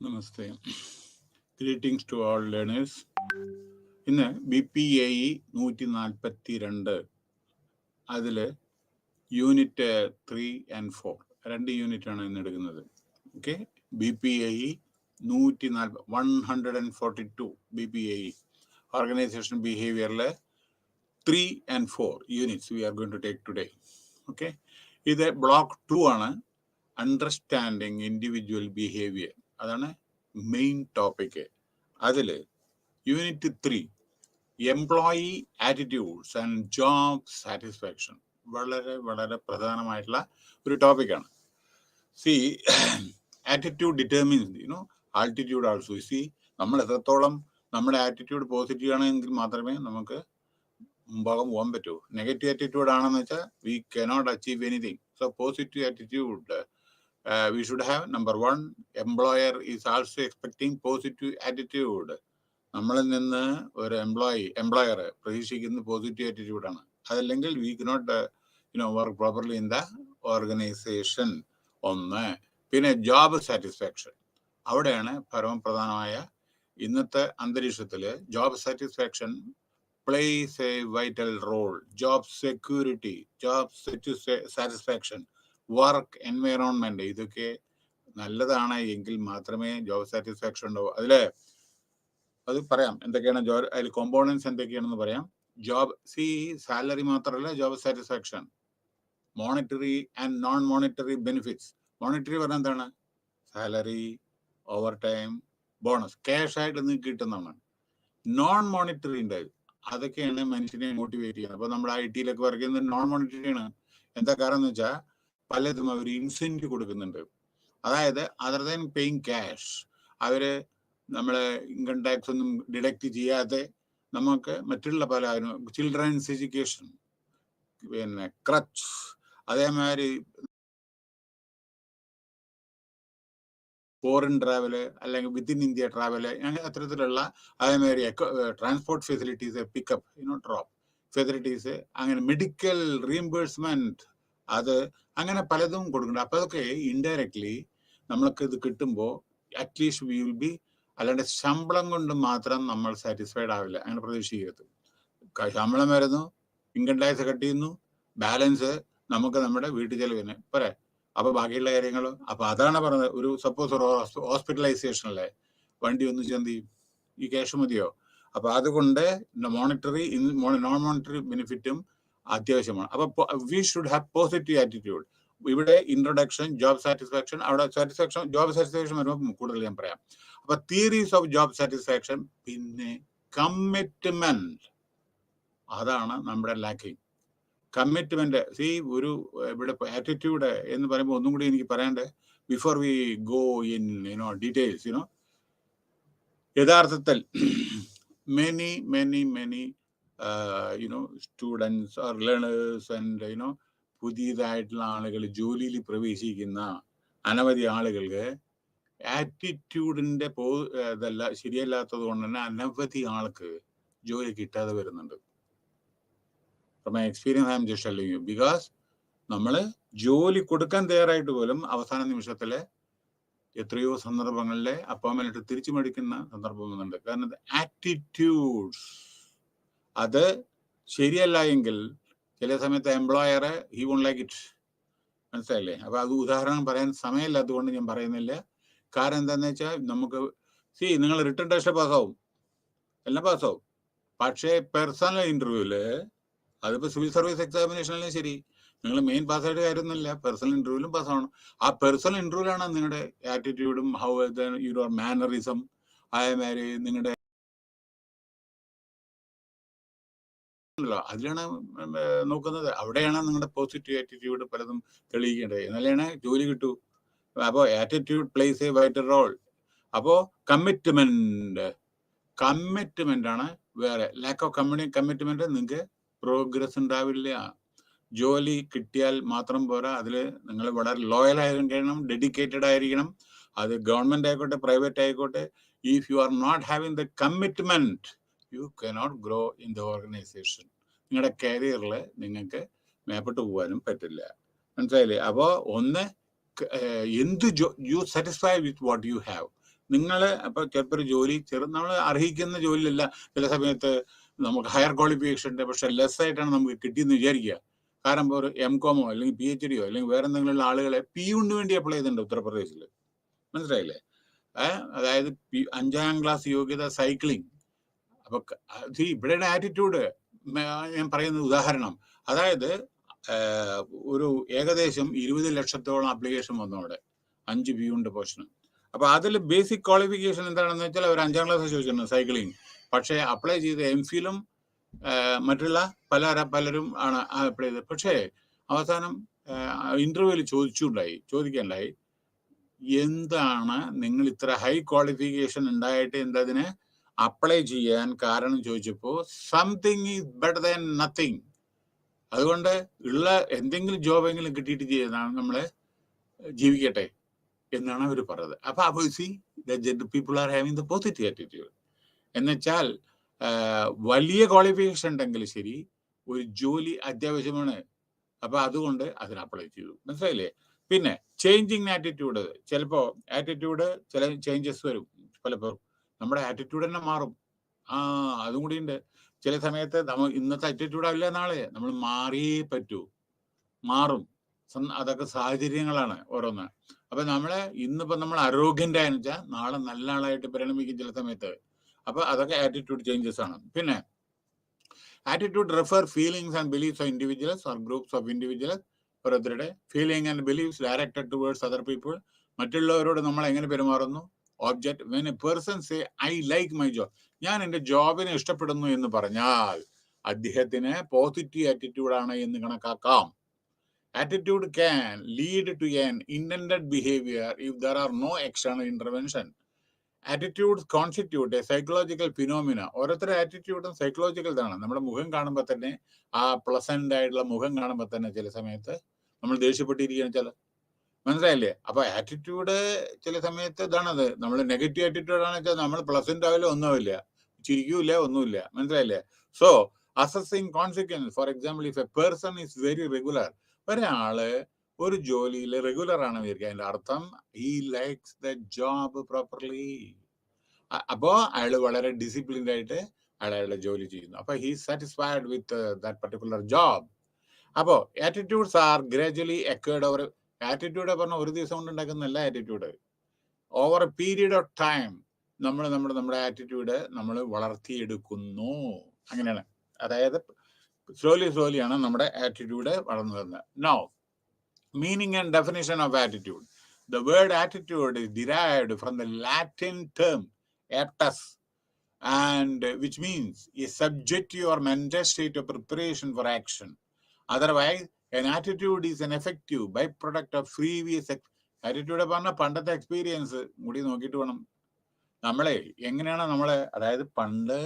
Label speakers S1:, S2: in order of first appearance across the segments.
S1: Namaste. Greetings to all learners. ഇന്ന് BPAE 142 അതിൽ unit 3 and 4 രണ്ട് യൂണിറ്റാണ് ഇന്ന് എടുക്കുന്നത്. ഓക്കെ, BPAE 142 BPAE ഓർഗനൈസേഷൻ ബിഹേവിയറിലെ 3 and 4 units we are going to take today. Okay, ഇത് ബ്ലോക്ക് 2 ആണ്, അണ്ടർസ്റ്റാൻഡിങ് ഇൻഡിവിജ്വൽ ബിഹേവിയർ. അതാണ് മെയിൻ ടോപ്പിക്ക്. അതിൽ unit 3 employee attitudes and job satisfaction വളരെ വളരെ പ്രധാനമായിട്ടുള്ള ഒരു ടോപ്പിക്കാണ്. See attitude determines altitude also. See നമ്മൾ എത്രത്തോളം നമ്മുടെ ആറ്റിറ്റ്യൂഡ് പോസിറ്റീവ് ആണെങ്കിൽ മാത്രമേ നമുക്ക് മുമ്പാകം പോകാൻ പറ്റൂ. നെഗറ്റീവ് ആറ്റിറ്റ്യൂഡ് ആണെന്ന് വെച്ചാൽ we cannot achieve anything. So positive attitude we should have. Number one, employer is also expecting positive attitude. നമ്മളിൽ നിന്ന് ഒരു എംപ്ലോയർ പ്രതീക്ഷിക്കുന്ന പോസിറ്റീവ് ആറ്റിറ്റ്യൂഡാണ്. അതല്ലെങ്കിൽ we cannot work properly in the organisation. ഒന്ന്, പിന്നെ ജോബ് സാറ്റിസ്ഫാക്ഷൻ. അവിടെയാണ് പരമപ്രധാനമായ ഇന്നത്തെ അന്തരീക്ഷത്തിൽ job satisfaction plays a vital role. Job security, job satisfaction, work environment, ഇതൊക്കെ നല്ലതാണ് എങ്കിൽ മാത്രമേ ജോബ് സാറ്റിസ്ഫാക്ഷൻ ഉണ്ടാവൂ. അത് പറയാം എന്തൊക്കെയാണ് അതിൽ കോമ്പോണൻസ് എന്തൊക്കെയാണെന്ന് പറയാം. ജോബ് സാലറി മാത്രമല്ല job satisfaction, monetary and non monetary benefits. Monetary പറഞ്ഞാൽ എന്താണ്? Salary, over time, bonus, cash ആയിട്ട് നിങ്ങൾക്ക് കിട്ടുന്നതാണ്. നോൺ മോണിറ്ററി ഉണ്ട്, അതൊക്കെയാണ് മനുഷ്യനെ മോട്ടിവേറ്റ് ചെയ്യുന്നത്. അപ്പൊ നമ്മുടെ IT-യിലൊക്കെ വർക്ക് ചെയ്യുന്നത് നോൺ മോണിറ്ററി ആണ്. എന്താ കാരണം എന്ന് വെച്ചാൽ പലതും അവർ ഇൻസെന്റീവ് കൊടുക്കുന്നുണ്ട്. അതായത് അതർ ദാൻ പേയിങ് ക്യാഷ്, അവര് നമ്മളെ ഇൻകം ടാക്സ് ഒന്നും ഡിഡക്റ്റ് ചെയ്യാതെ നമുക്ക് മറ്റുള്ള പല ചിൽഡ്രൻസ് എഡ്യൂക്കേഷൻ, പിന്നെ ക്രച്ച്, അതേമാതിരി ഫോറിൻ ട്രാവല് അല്ലെങ്കിൽ വിത്തിൻ ഇന്ത്യ ട്രാവല്, അങ്ങനെ അത്തരത്തിലുള്ള അതേമാതിരി transport facilities, pickup drop facilities, അങ്ങനെ മെഡിക്കൽ റീഇംബേഴ്സ്മെന്റ്, അത് അങ്ങനെ പലതും കൊടുക്കുന്നുണ്ട്. അപ്പൊ അതൊക്കെ ഇൻഡയറക്ട്ലി നമ്മൾക്ക് ഇത് കിട്ടുമ്പോൾ അറ്റ്ലീസ്റ്റ് വി വിൽ ബി, അല്ലാണ്ട് ശമ്പളം കൊണ്ട് മാത്രം നമ്മൾ സാറ്റിസ്ഫൈഡ് ആവില്ല. അങ്ങനെ പ്രതീക്ഷിക്കരുത്. ശമ്പളം വരുന്നു, ഇൻകം ടാക്സ് കട്ട് ചെയ്യുന്നു, ബാലൻസ് നമുക്ക് നമ്മുടെ വീട്ടു ചെലവിന് പോരെ. അപ്പൊ ബാക്കിയുള്ള കാര്യങ്ങൾ, അപ്പൊ അതാണ് പറഞ്ഞത്. ഒരു സപ്പോസ് ഒരു ഹോസ്പിറ്റലൈസേഷനിലെ വണ്ടി ഒന്ന് ചെന്തി ഈ ക്യാഷ് മതിയോ? അപ്പൊ അതുകൊണ്ട് മോണിറ്ററി നോൺ മോണിറ്ററി ബെനിഫിറ്റും അത്യാവശ്യമാണ്. അപ്പൊ we should have positive attitude. ഇവിടെ ഇൻട്രൊഡക്ഷൻ, ജോബ് സാറ്റിസ്ഫാക്ഷൻ, അവിടെ സാറ്റിസ്ഫാക്ഷൻ, ജോബ് സാറ്റിസ്ഫാക്ഷൻ വരുമ്പോൾ കൂടുതൽ ഞാൻ പറയാം. അപ്പൊ തിയറീസ് ഓഫ് ജോബ് സാറ്റിസ്ഫാക്ഷൻ, പിന്നെ കമ്മിറ്റ്മെന്റ്, അതാണ് നമ്മുടെ ലാക്കിങ്. കമ്മിറ്റ്മെന്റ്. ഒരു ഇവിടെ ആറ്റിറ്റ്യൂഡ് എന്ന് പറയുമ്പോൾ ഒന്നും കൂടി എനിക്ക് പറയാണ്ട്, before we go in details, യഥാർത്ഥത്തിൽ many students or learners and പുതിയതായിട്ടുള്ള ആളുകൾ, ജോലിയിൽ പ്രവേശിക്കുന്ന അനവധി ആളുകൾക്ക് ആറ്റിറ്റ്യൂഡിന്റെ ഇതല്ല ശരിയല്ലാത്തത് കൊണ്ട് തന്നെ അനവധി ആൾക്ക് ജോലി കിട്ടാതെ വരുന്നുണ്ട്. From my experience, I am just telling you. Because നമ്മൾ ജോലി കൊടുക്കാൻ തയ്യാറായിട്ട് പോലും അവസാന നിമിഷത്തിലെ എത്രയോ സന്ദർഭങ്ങളിലെ അപ്പോയിന്റ്മെന്റ് തിരിച്ചു മേടിക്കുന്ന സന്ദർഭം വന്നുണ്ട്. കാരണം ആറ്റിറ്റ്യൂഡ്സ് അത് ശരിയല്ല എങ്കിൽ ചില സമയത്ത് employer he won't like it. മനസ്സിലായില്ലേ? അപ്പൊ അത് ഉദാഹരണം പറയാൻ സമയമില്ല, അതുകൊണ്ട് ഞാൻ പറയുന്നില്ല. കാരണം എന്താന്ന് വെച്ചാൽ നമുക്ക് നിങ്ങൾ റിട്ടേൺ ടെസ്റ്റ് പാസ്സാവും, എല്ലാം പാസ്സാവും. പക്ഷേ പേഴ്സണൽ ഇന്റർവ്യൂല്, അതിപ്പോ സിവിൽ സർവീസ് എക്സാമിനേഷനിലും ശരി, നിങ്ങൾ മെയിൻ പാസ്സായിട്ട് കാര്യമൊന്നുമില്ല, പേഴ്സണൽ ഇന്റർവ്യൂവിലും പാസ്സാവണം. ആ പേഴ്സണൽ ഇന്റർവ്യൂലാണ് നിങ്ങളുടെ ആറ്റിറ്റ്യൂഡും ഹൗ യുവർ മാനറിസം, അതേമാതിരി നിങ്ങളുടെ അതിലാണ് നോക്കുന്നത്. അവിടെയാണ് നിങ്ങളുടെ പോസിറ്റീവ് ആറ്റിറ്റ്യൂഡ് പലതും തെളിയിക്കേണ്ടത്, എന്നാലാണ് ജോലി കിട്ടൂ. അപ്പോ attitude plays a vital role. അപ്പോ കമ്മിറ്റ്മെന്റ് ആണ് വേറെ. ലാക്ക് ഓഫ് കമ്മിറ്റ്മെന്റ് നിങ്ങൾക്ക് പ്രോഗ്രസ് ഉണ്ടാവില്ല. ജോലി കിട്ടിയാൽ മാത്രം പോരാ, അതിൽ നിങ്ങൾ വളരെ ലോയൽ ആയിരിക്കണം, ഡെഡിക്കേറ്റഡ് ആയിരിക്കണം. അത് ഗവൺമെന്റ് ആയിക്കോട്ടെ, പ്രൈവറ്റ് ആയിക്കോട്ടെ. If you are not having the commitment, you cannot grow in the organisation. നിങ്ങളുടെ കരിയറിൽ നിങ്ങൾക്ക് മേപ്പെട്ട് പോകാനും പറ്റില്ല. മനസ്സിലായില്ലേ? അപ്പോൾ ഒന്ന്, you satisfy with what you have. നിങ്ങൾ അപ്പോൾ ചിലപ്പോൾ ഒരു ജോലി നമ്മൾ അർഹിക്കുന്ന ജോലിയല്ല, ചില സമയത്ത് നമുക്ക് ഹയർ ക്വാളിഫിക്കേഷൻ ഉണ്ട്, പക്ഷെ ലെസ് ആയിട്ടാണ് നമുക്ക് കിട്ടിയെന്ന് വിചാരിക്കുക. കാരണം ഇപ്പോൾ ഒരു MCOM അല്ലെങ്കിൽ PhD അല്ലെങ്കിൽ വേറെ എന്തെങ്കിലുമുള്ള ആളുകളെ പിയൂണിന് വേണ്ടി അപ്ലൈ ചെയ്തിട്ടുണ്ട് ഉത്തർപ്രദേശിൽ. മനസ്സിലായില്ലേ? അതായത് 5ാം ക്ലാസ് യോഗ്യത സൈക്ലിംഗ്. അപ്പൊ ഇവിടെയുടെ ആറ്റിറ്റ്യൂഡ് ഞാൻ പറയുന്ന ഉദാഹരണം, അതായത് ഒരു ഏകദേശം 20 ലക്ഷത്തോളം ആപ്ലിക്കേഷൻ വന്നു അവിടെ 5 പിയൂണിന്റെ പോസ്റ്റിന്. അപ്പൊ അതിൽ ബേസിക് ക്വാളിഫിക്കേഷൻ എന്താണെന്ന് വെച്ചാൽ അവർ 5ാം ക്ലാസ് ചോദിച്ചിട്ടുണ്ട് സൈക്ലിംഗ്. പക്ഷേ അപ്ലൈ ചെയ്ത MPhilഉം മറ്റുള്ള പലരും ആണ് അപ്ലൈ ചെയ്തത്. പക്ഷേ അവസാനം ഇന്റർവ്യൂവിൽ ചോദിക്കണ്ടായി എന്താണ് നിങ്ങൾ ഇത്ര ഹൈ ക്വാളിഫിക്കേഷൻ ഉണ്ടായിട്ട് എന്തതിന് അപ്ലൈ ചെയ്യാൻ കാരണം ചോദിച്ചപ്പോൾ something is better than nothing. അതുകൊണ്ട് ഉള്ള എന്തെങ്കിലും ജോബെങ്കിലും കിട്ടിയിട്ട് ചെയ്യുന്നതാണ് നമ്മളെ ജീവിക്കട്ടെ എന്നാണ് അവർ പറഞ്ഞത്. അപ്പൊ see people are having the positive attitude. എന്നുവെച്ചാൽ വലിയ ക്വാളിഫിക്കേഷൻ ഉണ്ടെങ്കിൽ ശരി, ഒരു ജോലി അത്യാവശ്യമാണ്. അപ്പൊ അതുകൊണ്ട് അതിന് അപ്ലൈ ചെയ്തു. മനസ്സിലായില്ലേ? പിന്നെ ചേഞ്ചിങ് ആറ്റിറ്റ്യൂഡ്, ചിലപ്പോൾ ആറ്റിറ്റ്യൂഡ് ചില ചേഞ്ചസ് വരും. പലപ്പോഴും നമ്മുടെ ആറ്റിറ്റ്യൂഡ് തന്നെ മാറും. അതും കൂടി ഉണ്ട്. ചില സമയത്ത് ഇന്നത്തെ ആറ്റിറ്റ്യൂഡ് ആവില്ല നാളെ, നമ്മൾ മാറിയേ പറ്റൂ, മാറും. അതൊക്കെ സാഹചര്യങ്ങളാണ് ഓരോന്ന്. അപ്പൊ ഇന്നിപ്പോ നമ്മൾ അരോഗ്യന്റ് ആയെന്ന് വെച്ചാൽ നാളെ നല്ല ആളായിട്ട് പരിണമിക്കും ചില സമയത്ത്. അപ്പൊ അതൊക്കെ ആറ്റിറ്റ്യൂഡ് ചേഞ്ചസ് ആണ്. പിന്നെ attitude refer feelings and beliefs of individuals or groups of individuals. ഓരോരുത്തരുടെ feeling and beliefs directed towards other people. മറ്റുള്ളവരോട് നമ്മൾ എങ്ങനെ പെരുമാറുന്നു. Object when a person say I like my job, ഞാൻ എൻ്റെ ജോബിനെ ഇഷ്ടപ്പെടുന്നു എന്ന് പറഞ്ഞാൽ അദ്ദേഹത്തിന് പോസിറ്റീവ് ആറ്റിറ്റ്യൂഡാണ് എന്ന് കണക്കാക്കാം. Attitude can lead to an intended behavior if there are no external intervention. Attitudes constitute a psychological phenomena. ഓരോരുത്തരുടെ ആറ്റിറ്റ്യൂഡും സൈക്കോളജിക്കൽ ആണ്. നമ്മുടെ മുഖം കാണുമ്പോൾ തന്നെ, ആ പ്ലസന്റ് ആയിട്ടുള്ള മുഖം കാണുമ്പോൾ തന്നെ ചില സമയത്ത് നമ്മൾ ദേഷ്യപ്പെട്ടിരിക്കുകയാണ് ചില. മനസ്സിലായില്ലേ? അപ്പൊ ആറ്റിറ്റ്യൂഡ് ചില സമയത്ത് ഇതാണത്. നമ്മൾ നെഗറ്റീവ് ആറ്റിറ്റ്യൂഡ് ആണെന്ന് വെച്ചാൽ നമ്മൾ പ്ലസന്റ് ആവില്ല, ഒന്നുമില്ല, ചിരിക്കൂല, ഒന്നുമില്ല. മനസ്സിലായില്ലേ? So assessing consequence. For example, if a person is very regular, ഒരാള് ഒരു ജോലിയിൽ റെഗുലർ ആണ് വിചാരിക്കുക, അതിന്റെ അർത്ഥം he likes the job properly. അപ്പോ അയാൾ വളരെ ഡിസിപ്ലിൻഡ് ആയിട്ട് അയാളുടെ ജോലി ചെയ്യുന്നു. അപ്പൊ he satisfied with that particular job. അപ്പോ attitudes are gradually acquired over. Attitude പറഞ്ഞാൽ ഒരു ദിവസം കൊണ്ട് ഉണ്ടാക്കുന്നല്ല attitude. Over a period of time നമ്മുടെ ആറ്റിറ്റ്യൂഡ് നമ്മൾ വളർത്തിയെടുക്കുന്നു. അങ്ങനെയാണ്. അതായത് സ്ലോലിയാണ് നമ്മുടെ ആറ്റിറ്റ്യൂഡ് വളർന്നു വരുന്നത്. Now, meaning and definition of attitude. The word attitude is derived from the Latin term aptus, and which means a subjective or mental state of preparation for action. Otherwise, an attitude is an effective byproduct of previous attitude. പറഞ്ഞാൽ പണ്ടത്തെ experience കൂടി നോക്കിയിട്ട് വേണം. എങ്ങനെയാണ് അതായത് പണ്ട്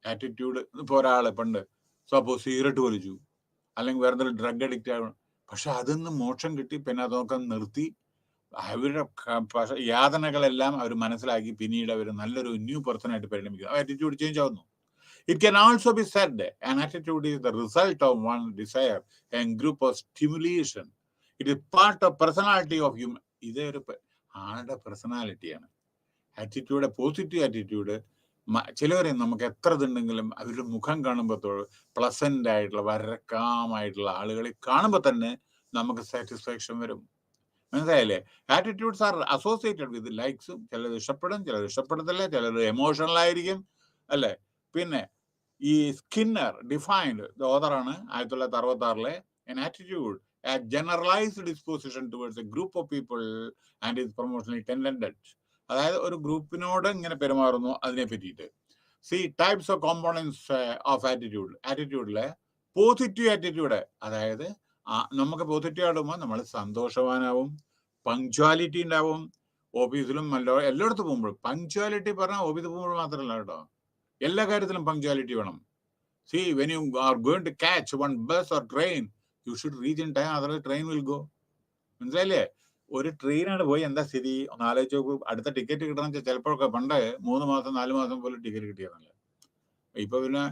S1: attitude. ഇപ്പോൾ ഒരാള് പണ്ട് സപ്പോസ് സിഗരറ്റ് വലിച്ചു, അല്ലെങ്കിൽ വേറെ എന്തെങ്കിലും ഡ്രഗ് അഡിക്റ്റ് ആകണം, പക്ഷെ അതിന്ന് മോക്ഷം കിട്ടി. പിന്നെ അതൊക്കെ നിർത്തി അവരുടെ യാതനകളെല്ലാം അവർ മനസ്സിലാക്കി പിന്നീട് അവർ നല്ലൊരു ന്യൂ പേഴ്സണായിട്ട് പരിണമിക്കുന്നു. ആറ്റിറ്റ്യൂഡ് ചേഞ്ച് ആവുന്നു. It can also be said an attitude is the result of one desire and group of stimulation. It is part of personality of human. ഇതൊരു ആളുടെ പേഴ്സണാലിറ്റിയാണ് ആറ്റിറ്റ്യൂഡ്. പോസിറ്റീവ് ആറ്റിറ്റ്യൂഡ് ചിലവരെ നമുക്ക് എത്ര ഇതുണ്ടെങ്കിലും അവരുടെ മുഖം കാണുമ്പോൾ പ്ലസന്റ് ആയിട്ടുള്ള വളരെ കാമായിട്ടുള്ള ആളുകളെ കാണുമ്പോൾ തന്നെ നമുക്ക് സാറ്റിസ്ഫാക്ഷൻ വരും. മനസ്സിലായില്ലേ? ആറ്റിറ്റ്യൂഡ്സ് ആർ അസോസിയേറ്റഡ് വിത്ത് ലൈക്സും. ചിലർ ഇഷ്ടപ്പെടും, ചിലർ ഇഷ്ടപ്പെടത്തില്ല, ചിലർ എമോഷണൽ ആയിരിക്കും, അല്ലേ? പിന്നെ ഈ Skinner defined, ഓതറാണ് 1966 an attitude a generalized disposition towards a group of people and is promotionally intended. അതായത് ഒരു ഗ്രൂപ്പിനോട് ഇങ്ങനെ പെരുമാറുന്നു, അതിനെ പറ്റിയിട്ട്. See types of components of attitude. ആറ്റിറ്റ്യൂഡിലെ പോസിറ്റീവ് ആറ്റിറ്റ്യൂഡ്, അതായത് നമുക്ക് പോസിറ്റീവ് ആകുമ്പോൾ നമ്മൾ സന്തോഷവാനാവും, പങ്ക്ച്വാലിറ്റി ഉണ്ടാവും. ഓഫീസിലും എല്ലായിടത്തും പോകുമ്പോഴും പങ്ക്ച്വാലിറ്റി പറഞ്ഞാൽ ഓഫീസിൽ പോകുമ്പോൾ മാത്രമല്ല കേട്ടോ, എല്ലാ കാര്യത്തിലും പങ്ക്ച്വാലിറ്റി വേണം. See when you are going to catch one bus or train, you should reach in time, otherwise train will go. മനസ്സിലായില്ലേ? ഒരു ട്രെയിനാണ് പോയി എന്താ സ്ഥിതി ഒന്ന് ആലോചിച്ച് നോക്കൂ. അടുത്ത ടിക്കറ്റ് കിട്ടണം വെച്ചാൽ ചിലപ്പോഴൊക്കെ പണ്ട് 3 മാസം 4 മാസം പോലും ടിക്കറ്റ് കിട്ടിയതല്ല. ഇപ്പൊ പിന്നെ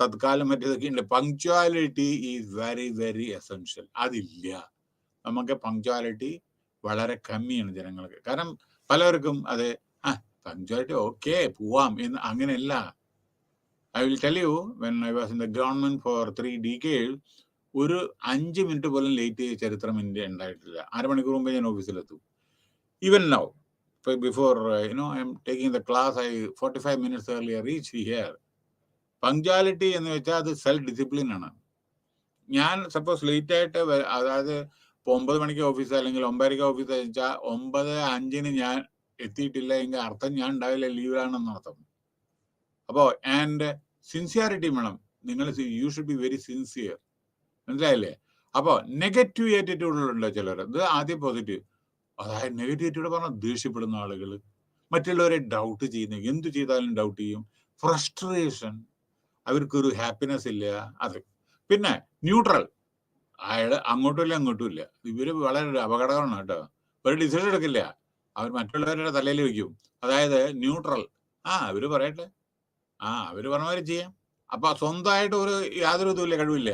S1: തത്കാലം മറ്റേതൊക്കെ ഉണ്ട്. Punctuality is very very essential. അതില്ല, നമുക്ക് പങ്ക്ച്വാലിറ്റി വളരെ കമ്മിയാണ് ജനങ്ങൾക്ക്. കാരണം പലർക്കും അത് പങ്ക്ച്വാലിറ്റി ഓക്കെ പോവാം എന്ന് അങ്ങനെയല്ല. I will tell you, when I was in the government for 3 decades, ഒരു 5 മിനിറ്റ് പോലും ലേറ്റ് ചെയ്ത ചരിത്രം ഇന്ത്യ ഉണ്ടായിട്ടില്ല. 1/2 മണിക്കൂർ മുമ്പ് ഞാൻ ഓഫീസിലെത്തും. Even now, before I am taking the class, 45 minutes earlier reach here. Punctuality എന്ന് വെച്ചാൽ അത് സെൽഫ് ഡിസിപ്ലിൻ ആണ്. ഞാൻ സപ്പോസ് ലേറ്റ് ആയിട്ട്, അതായത് ഇപ്പോൾ 9 മണിക്ക് ഓഫീസ് അല്ലെങ്കിൽ 9:30 ഓഫീസ് വെച്ചാൽ 9:05 ഞാൻ എത്തിയിട്ടില്ല എങ്കിൽ അർത്ഥം ഞാൻ ഉണ്ടാവില്ല, ലീവിലാണെന്ന് അർത്ഥം. അപ്പോൾ ആൻഡ് സിൻസിയറിറ്റി വേണം. നിങ്ങൾ you should be very sincere, മനസ്സിലായില്ലേ? അപ്പോൾ നെഗറ്റീവ് ആറ്റിറ്റ്യൂഡുകളുണ്ടോ ചിലർ. ഇത് ആദ്യം പോസിറ്റീവ്. അതായത് നെഗറ്റീവ് ആറ്റിറ്റ്യൂഡ് പറഞ്ഞാൽ ദേഷ്യപ്പെടുന്ന ആളുകൾ, മറ്റുള്ളവരെ ഡൗട്ട് ചെയ്യുന്ന, എന്ത് ചെയ്താലും ഡൗട്ട് ചെയ്യും, ഫ്രസ്ട്രേഷൻ, അവർക്കൊരു ഹാപ്പിനെസ് ഇല്ല. അത് പിന്നെ ന്യൂട്രൽ, അയാൾ അങ്ങോട്ടും ഇല്ല അങ്ങോട്ടും ഇല്ല. ഇവർ വളരെ അപകടകരമാണ് കേട്ടോ. ഒരു ഡിസിഷൻ എടുക്കില്ല, അവർ മറ്റുള്ളവരുടെ തലയിൽ വയ്ക്കും. അതായത് ന്യൂട്രൽ, അവർ പറയട്ടെ, അവർ പറഞ്ഞവരെ ചെയ്യാം. അപ്പൊ സ്വന്തമായിട്ട് ഒരു യാതൊരു ഇതുമില്ല, കഴിവില്ല.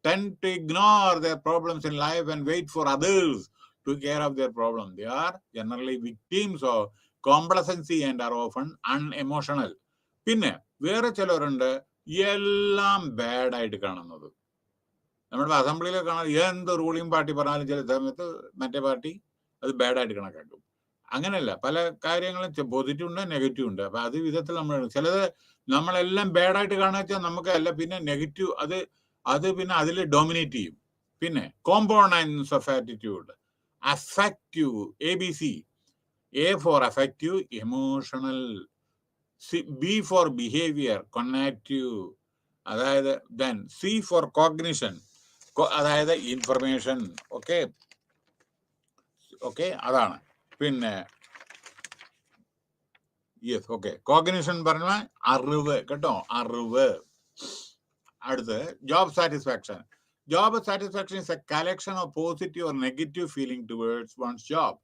S1: Tend to ignore their problems in life and wait for others to care of their problems. They are generally victims of complacency and are often unemotional. പിന്നെ വേറെ ചിലരുണ്ട് എല്ലാം ബാഡായിട്ട് കാണുന്നത്. നമ്മുടെ അസംബ്ലിയിലെ കാണാൻ എന്ത് റൂളിംഗ് പാർട്ടി പറഞ്ഞാലും ചില സമയത്ത് മറ്റേ പാർട്ടി അത് ബാഡായിട്ട് കണക്കാക്കും. അങ്ങനെയല്ല, പല കാര്യങ്ങളും പോസിറ്റീവ് ഉണ്ട്, നെഗറ്റീവ് ഉണ്ട്. അപ്പൊ അത് വിധത്തിൽ നമ്മൾ ചിലത് നമ്മളെല്ലാം ബാഡായിട്ട് കാണുക വെച്ചാൽ നമുക്ക് അല്ല, പിന്നെ നെഗറ്റീവ് അത് പിന്നെ അതിൽ ഡോമിനേറ്റ് ചെയ്യും. പിന്നെ components of attitude, affective, ABC. A for affective, emotional. B for behavior, cognitive. അതായത് then C for cognition, അതായത് ഇൻഫർമേഷൻ. ഓക്കെ, അതാണ്. പിന്നെ യെസ്, ഓക്കെ, കോഗ്നിഷൻ പറഞ്ഞ അറിവ് കേട്ടോ, അറിവ്. അടുത്ത് job satisfaction. Job satisfaction is a collection of positive or negative feeling towards one's job.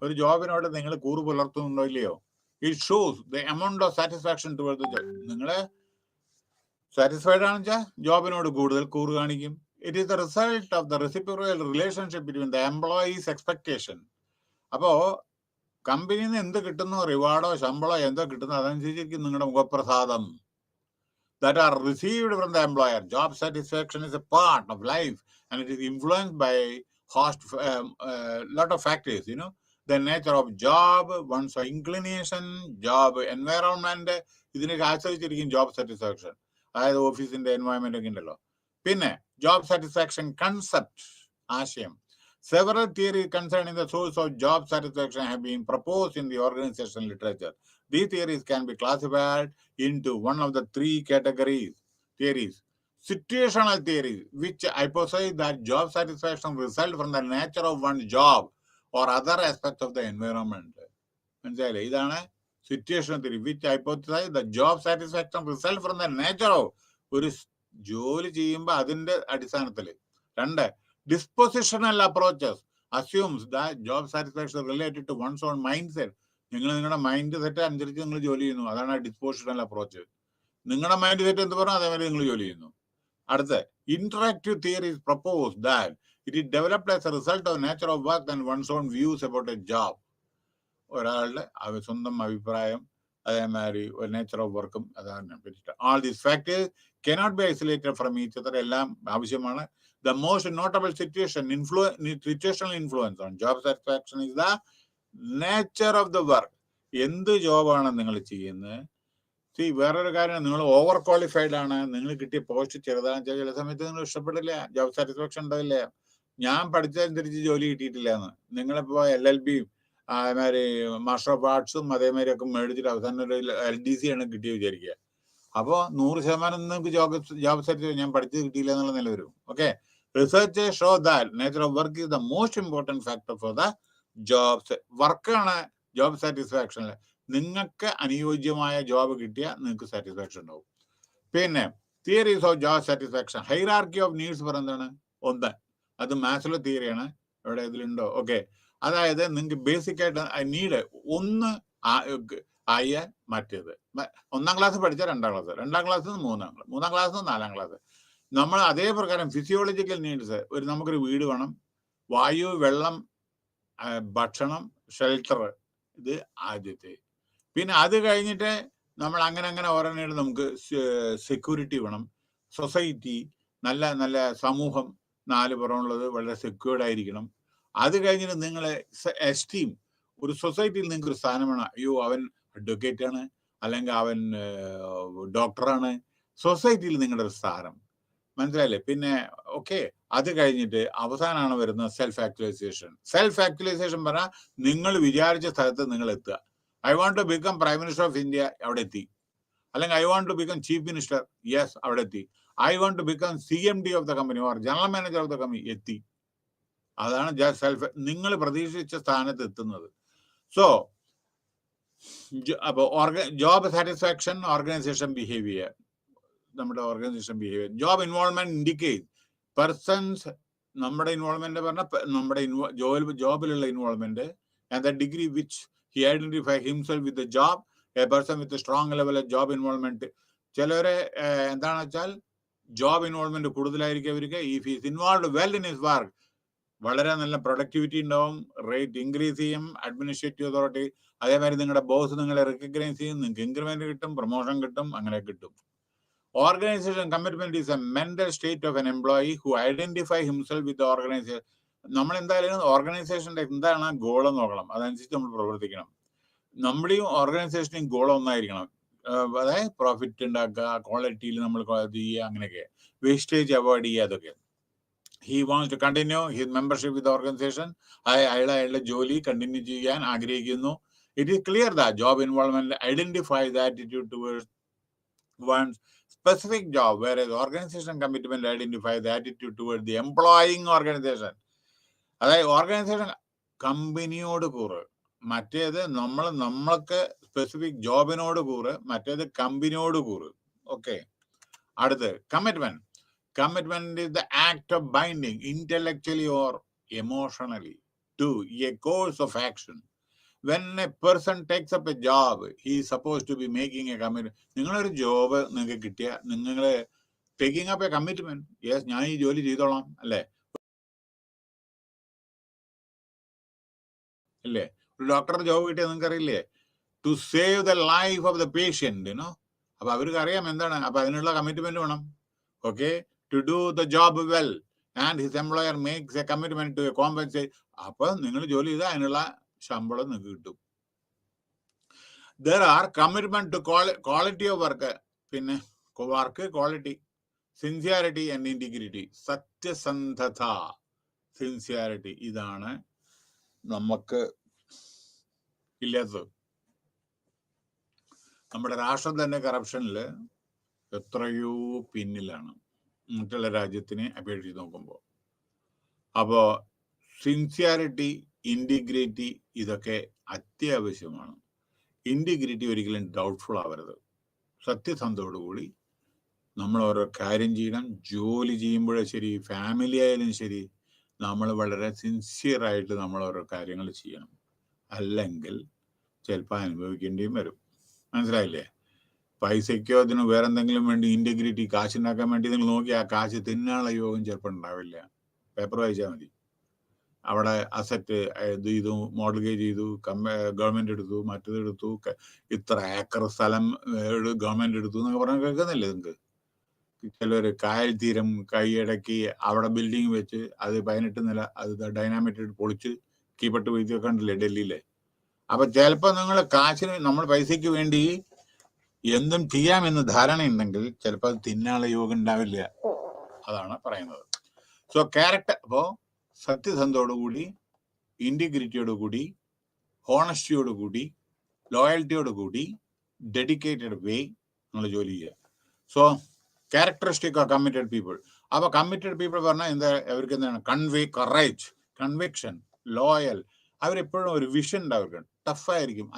S1: ഒരു ജോബിനോട് നിങ്ങൾ കൂറ് പുലർത്തുന്നുണ്ടോ ഇല്ലയോ? It shows the amount of satisfaction towards the job. നിങ്ങൾ സാറ്റിസ്ഫൈഡ് ആണെന്ന് വെച്ചാൽ ജോബിനോട് കൂടുതൽ കൂറ് കാണിക്കും. It is the result of the reciprocal relationship between the employees expectation. അപ്പോ കമ്പനിയിൽ നിന്ന് എന്ത് കിട്ടുന്നു, റിവാർഡോ ശമ്പളോ എന്തോ കിട്ടുന്നു, അതനുസരിച്ചിരിക്കും നിങ്ങളുടെ മുഖപ്രസാദം. that are received from the employer. Job satisfaction is a part of life and it is influenced by lot of factors, the nature of job, one's inclination, job environment, ഇതിനൊക്കെ ആശ്രയിച്ചിരിക്കും ജോബ് സാറ്റിസ്ഫാക്ഷൻ. അതായത് ഓഫീസിന്റെ environment ഒക്കെ ഉണ്ടല്ലോ. പിന്നെ job satisfaction concept, ആശയം. Several theories concerning the source of job satisfaction have been proposed in the organizational literature. These theories can be classified into one of the 3 categories. Theories. Situational theories, which hypothesize that job satisfaction results from the nature of one's job or other aspects of the environment. മനസ്സിലായില്ലേ? ഇതാണ് situational theory, which hypothesize that job satisfaction results from the nature of, ഒരു ജോലി ചെയ്യുമ്പോൾ അതിന്റെ അടിസ്ഥാനത്തിൽ. 2, dispositional approaches assumes that job satisfaction related to one's own mindset. നിങ്ങളുടെ mindset അനുസരിച്ച് നിങ്ങൾ ജോലി ചെയ്യുന്നു, അതാണ് ഡിസ്പോസിഷണൽ അപ്രോച്ച്. നിങ്ങളുടെ മൈൻഡ് സെറ്റ് എന്ത് പറഞ്ഞാൽ അതേമാതിരി നിങ്ങൾ ജോലി ചെയ്യുന്നു. അടുത്ത interactive theory propose that it is developed as a result of nature of work and one's own views about a job. ഒരാളുടെ സ്വന്തം അഭിപ്രായം, അതേമാതിരി ഒരു നേച്ചർ ഓഫ് വർക്കും അതാണ് പറ്റിയിട്ട്. All these factors cannot be isolated from each other. എല്ലാം ആവശ്യമാണ്. The most notable situational influence on job satisfaction is the nature of the work. എന്ത് ജോബാണ് നിങ്ങൾ ചെയ്യുന്നത്? വേറൊരു കാര്യം, നിങ്ങൾ ഓവർ ക്വാളിഫൈഡ് ആണ്, നിങ്ങൾ കിട്ടിയ പോസ്റ്റ് ചെറുതാണെന്ന് വെച്ചാൽ ചില സമയത്ത് നിങ്ങൾ ഇഷ്ടപ്പെടില്ല, ജോബ് സാറ്റിസ്ഫാക്ഷൻ ഉണ്ടാവില്ല. ഞാൻ പഠിച്ചതനുസരിച്ച് ജോലി കിട്ടിയിട്ടില്ലാന്ന്. നിങ്ങളിപ്പോ LLB അതേമാതിരി മാസ്റ്റർ ഓഫ് ആർട്സും അതേമാതിരി ഒക്കെ മേടിച്ചിട്ട് അവസാനം ഒരു LDC ആണ് കിട്ടിയ വിചാരിക്കുക. അപ്പോൾ 100% നിങ്ങൾക്ക് ജോബ് സാറ്റിസ്ഫാക്ഷൻ, ഞാൻ പഠിച്ചത് കിട്ടിയില്ല എന്നുള്ള നില വരും. Okay, research show that nature of work is the most important factor for the job. വർക്കാണ് ജോബ് സാറ്റിസ്ഫാക്ഷനിൽ. നിങ്ങൾക്ക് അനുയോജ്യമായ ജോബ് കിട്ടിയാൽ നിങ്ങൾക്ക് സാറ്റിസ്ഫാക്ഷൻ ഉണ്ടാവും. പിന്നെ theories of job satisfaction. Hierarchy of needs പറയുന്നതാണ് 1, അത് മാസ്ലോ തിയറിയാണ്. എവിടെ ഇതിലുണ്ടോ? ഓക്കെ, അതായത് നിങ്ങൾക്ക് ബേസിക് ആയിട്ട് നീഡ് 1 ആയ മറ്റേത്. 1ാം ക്ലാസ് പഠിച്ച 2ാം ക്ലാസ്, 2ാം ക്ലാസ് 3ാം ക്ലാസ് 4ാം ക്ലാസ്. നമ്മൾ അതേ പ്രകാരം ഫിസിയോളജിക്കൽ നീഡ്സ്, നമുക്കൊരു വീട് വേണം, വായു, വെള്ളം, ഭക്ഷണം, ഷെൽട്ടർ, ഇത് ആദ്യത്തെ. പിന്നെ അത് കഴിഞ്ഞിട്ട് നമ്മൾ അങ്ങനെ ഓരോന്നായിട്ട് നമുക്ക് സെക്യൂരിറ്റി വേണം. സൊസൈറ്റി, നല്ല നല്ല സമൂഹം, 4 പുറമുള്ളത് വളരെ സെക്യൂർഡ് ആയിരിക്കണം. അത് കഴിഞ്ഞിട്ട് നിങ്ങളെ എസ്റ്റീം, ഒരു സൊസൈറ്റിയിൽ നിങ്ങൾക്ക് ഒരു സ്ഥാനം വേണം. അയ്യോ, അവൻ അഡ്വക്കേറ്റ് ആണ്, അല്ലെങ്കിൽ അവൻ ഡോക്ടറാണ്. സൊസൈറ്റിയിൽ നിങ്ങളുടെ ഒരു സ്ഥാനം, മനസ്സിലായില്ലേ? പിന്നെ ഓക്കെ, അത് കഴിഞ്ഞിട്ട് അവസാനമാണ് വരുന്നത് സെൽഫ് ആക്ച്വലൈസേഷൻ. സെൽഫ് ആക്ച്വലൈസേഷൻ പറഞ്ഞാൽ നിങ്ങൾ വിചാരിച്ച സ്ഥലത്ത് നിങ്ങൾ എത്തുക. I want to become prime minister of India, അവിടെ എത്തി. അല്ലെങ്കിൽ I want to become chief minister, yes, അവിടെ എത്തി. I want to become CMD of the company or general manager of the company, എത്തി. അതാണ് സെൽഫ്, നിങ്ങൾ പ്രതീക്ഷിച്ച സ്ഥാനത്ത് എത്തുന്നത്. സോ അപ്പോൾ ജോബ് സാറ്റിസ്ഫാക്ഷൻ, ഓർഗനൈസേഷൻ ബിഹേവിയർ, നമ്മുടെ organisation behaviour. Job involvement indicate persons, നമ്മുടെ ഇൻവോൾവ്മെന്റ് പറഞ്ഞാൽ നമ്മുടെ ജോബിലുള്ള involvement, and the degree which he identify himself with the job. A person with a strong level of job involvement, ചിലരെ എന്താണെന്ന് വെച്ചാൽ job involvement കൂടുതലായിരിക്കും അവർക്ക്. If is involve well in his work, വളരെ നല്ല പ്രൊഡക്ടിവിറ്റി ഉണ്ടാവും, റേറ്റ് ഇൻക്രീസ് ചെയ്യും, administrative authority. അതേമാതിരി നിങ്ങളുടെ ബോസ് നിങ്ങളെ റെക്കഗ്നൈസ് ചെയ്യും, നിങ്ങൾക്ക് ഇൻക്രിമെന്റ് കിട്ടും, പ്രൊമോഷൻ കിട്ടും, അങ്ങനെ കിട്ടും. Organisation commitment is A mental state of N employee who identify himself with organisation. നമ്മൾ എന്തായാലും ഓർഗനൈസേഷന്റെ എന്താണ് ഗോൾ എന്ന് നോക്കണം, അതനുസരിച്ച് നമ്മൾ പ്രവർത്തിക്കണം. നമ്മുടെയും ഓർഗനൈസേഷനെയും ഗോൾ ഒന്നായിരിക്കണം. അതായത് പ്രോഫിറ്റ് ഉണ്ടാക്കുക, ക്വാളിറ്റിയിൽ നമ്മൾ ചെയ്യുക, അങ്ങനെയൊക്കെ. വേസ്റ്റേജ് അവോയ്ഡ് ചെയ്യുക, അതൊക്കെ. He wants to continue his membership with organisation. അയാളുടെ ജോലി കണ്ടിന്യൂ ചെയ്യാൻ ആഗ്രഹിക്കുന്നു. It is clear that job involvement identify the attitude towards one's specific job, whereas organization commitment identify the attitude towards the employing organization. അതായത് organisation കമ്പനിയോട് കൂറ്, മറ്റേത് നമ്മൾക്ക് specific ജോബിനോട് കൂറ്, മറ്റേത് കമ്പനിയോട് കൂറ്. ഓക്കെ, അടുത്ത് commitment. Commitment is the act of binding intellectually or emotionally to a course of action. When a person takes up a job, he is supposed to be making a commitment. നിങ്ങളൊരു job നിങ്ങൾക്ക് കിട്ടിയ, നിങ്ങൾ taking up A commitment. Yes, ഞാൻ ഈ ജോലി ചെയ്തോളാം, അല്ലേ? അല്ലേ? ഒരു ഡോക്ടറുടെ ജോബ് കിട്ടിയാൽ നിങ്ങൾക്ക് അറിയില്ലേ, to save the life of the patient, you know. അപ്പൊ അവർക്ക് അറിയാം എന്താണ്, അപ്പൊ അതിനുള്ള കമ്മിറ്റ്മെന്റ് വേണം. Okay, to do the job well and his employer makes a commitment to compensate. അപ്പൊ നിങ്ങൾ ജോലി ചെയ്താൽ അതിനുള്ള ശമ്പളം നിങ്ങൾക്ക് കിട്ടും. There are commitment to quality of work, പിന്നെ work quality, sincerity and integrity, സത്യസന്ധത, സിൻസിയാരിറ്റി. ഇതാണ് നമുക്ക് ഇല്ലാത്തത്. നമ്മുടെ രാഷ്ട്രം തന്നെ കറപ്ഷനിൽ എത്രയോ പിന്നിലാണ് മറ്റുള്ള രാജ്യത്തിനെ അപേക്ഷിച്ച് നോക്കുമ്പോൾ. അപ്പോൾ സിൻസിയാരിറ്റി, ഇന്റഗ്രിറ്റി, ഇതൊക്കെ അത്യാവശ്യമാണ്. ഇന്റഗ്രിറ്റി ഒരിക്കലും ഡൗട്ട്ഫുൾ ആവരുത്. സത്യസന്ധതയോടുകൂടി നമ്മൾ ഓരോ കാര്യം ചെയ്യണം. ജോലി ചെയ്യുമ്പോഴും ശരി, ഫാമിലി ആയാലും ശരി, നമ്മൾ വളരെ സിൻസിയറായിട്ട് നമ്മൾ ഓരോ കാര്യങ്ങൾ ചെയ്യണം. അല്ലെങ്കിൽ ചിലപ്പോൾ അനുഭവിക്കേണ്ടിയും വരും. മനസ്സിലായില്ലേ? പൈസയ്ക്കോ അതിന് വേറെ എന്തെങ്കിലും വേണ്ടി ഇന്റഗ്രിറ്റി, കാശുണ്ടാക്കാൻ വേണ്ടി നിങ്ങൾ നോക്കി ആ കാശ് തിന്നാനുള്ള യോഗം ചിലപ്പോൾ ഉണ്ടാവില്ല. പേപ്പർ വായിച്ചാൽ മതി. അവിടെ അസറ്റ് ഇത് ചെയ്തു, മോഡ്ഗേജ് ചെയ്തു, ഗവൺമെന്റ് എടുത്തു, മറ്റത് എടുത്തു, ഇത്ര ഏക്കർ സ്ഥലം ഗവൺമെന്റ് എടുത്തു എന്നൊക്കെ പറഞ്ഞാൽ കേൾക്കുന്നില്ലേ നിങ്ങൾക്ക്? ചിലർ കായൽ തീരം കൈയടക്കി അവിടെ ബിൽഡിംഗ് വെച്ച് അത് 18 നില അത് ഡൈനാമിറ്റ് പൊളിച്ച് കീപ്പട്ട് വീഴ്ത്തിയൊക്കെ ഉണ്ടല്ലേ ഡൽഹിയിലെ. അപ്പൊ ചിലപ്പോൾ നിങ്ങൾ കാശിന്, നമ്മൾ പൈസയ്ക്ക് വേണ്ടി എന്തും ചെയ്യാമെന്ന് ധാരണയുണ്ടെങ്കിൽ ചിലപ്പോൾ അത് തിന്നാനുള്ള യോഗം ഉണ്ടാവില്ല. അതാണ് പറയുന്നത്. സോ ക്യാരക്ടർ, അപ്പോൾ സത്യസന്ധതയോടുകൂടി, ഇന്റഗ്രിറ്റിയോടുകൂടി, ഹോണസ്റ്റിയോടുകൂടി, ലോയൽറ്റിയോടുകൂടി, ഡെഡിക്കേറ്റഡ് വേ നമ്മൾ ജോലി ചെയ്യുക. So characteristic of committed people. അപ്പോൾ കമ്മിറ്റഡ് പീപ്പിൾ പറഞ്ഞാൽ എന്താ, അവർക്ക് എന്താണ്? കറേജ്, കൺവിക്ഷൻ, ലോയൽ. അവരെപ്പോഴും ഒരു വിഷൻ ഉണ്ട്, അവർക്ക് ടഫായിരിക്കും.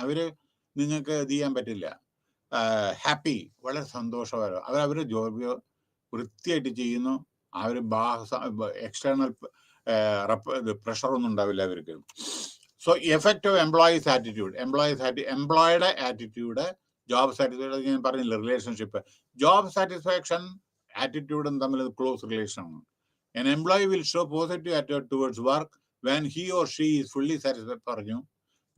S1: നിങ്ങൾക്ക് ഇത് ചെയ്യാൻ പറ്റില്ല. ഹാപ്പി, വളരെ സന്തോഷകരം. അവരുടെ ജോബ് വൃത്തിയായിട്ട് ചെയ്യുന്നു. അവർ എക്സ്റ്റേണൽ പ്രഷറൊന്നും ഉണ്ടാവില്ല അവർക്ക്. സോ എഫക്റ്റീവ് എംപ്ലോയീസ് ആറ്റിറ്റ്യൂഡ്, എംപ്ലോയിയുടെ ആറ്റിറ്റ്യൂഡ്, ജോബ് സാറ്റിസ്ഫാക്ഷൻ. ഞാൻ പറഞ്ഞില്ല, റിലേഷൻഷിപ്പ്, ജോബ് സാറ്റിസ്ഫാക്ഷൻ ആറ്റിറ്റ്യൂഡും തമ്മിൽ ക്ലോസ് റിലേഷൻ ആണ്. An employee will show positive attitude towards work when he or she is fully satisfied. പറഞ്ഞു,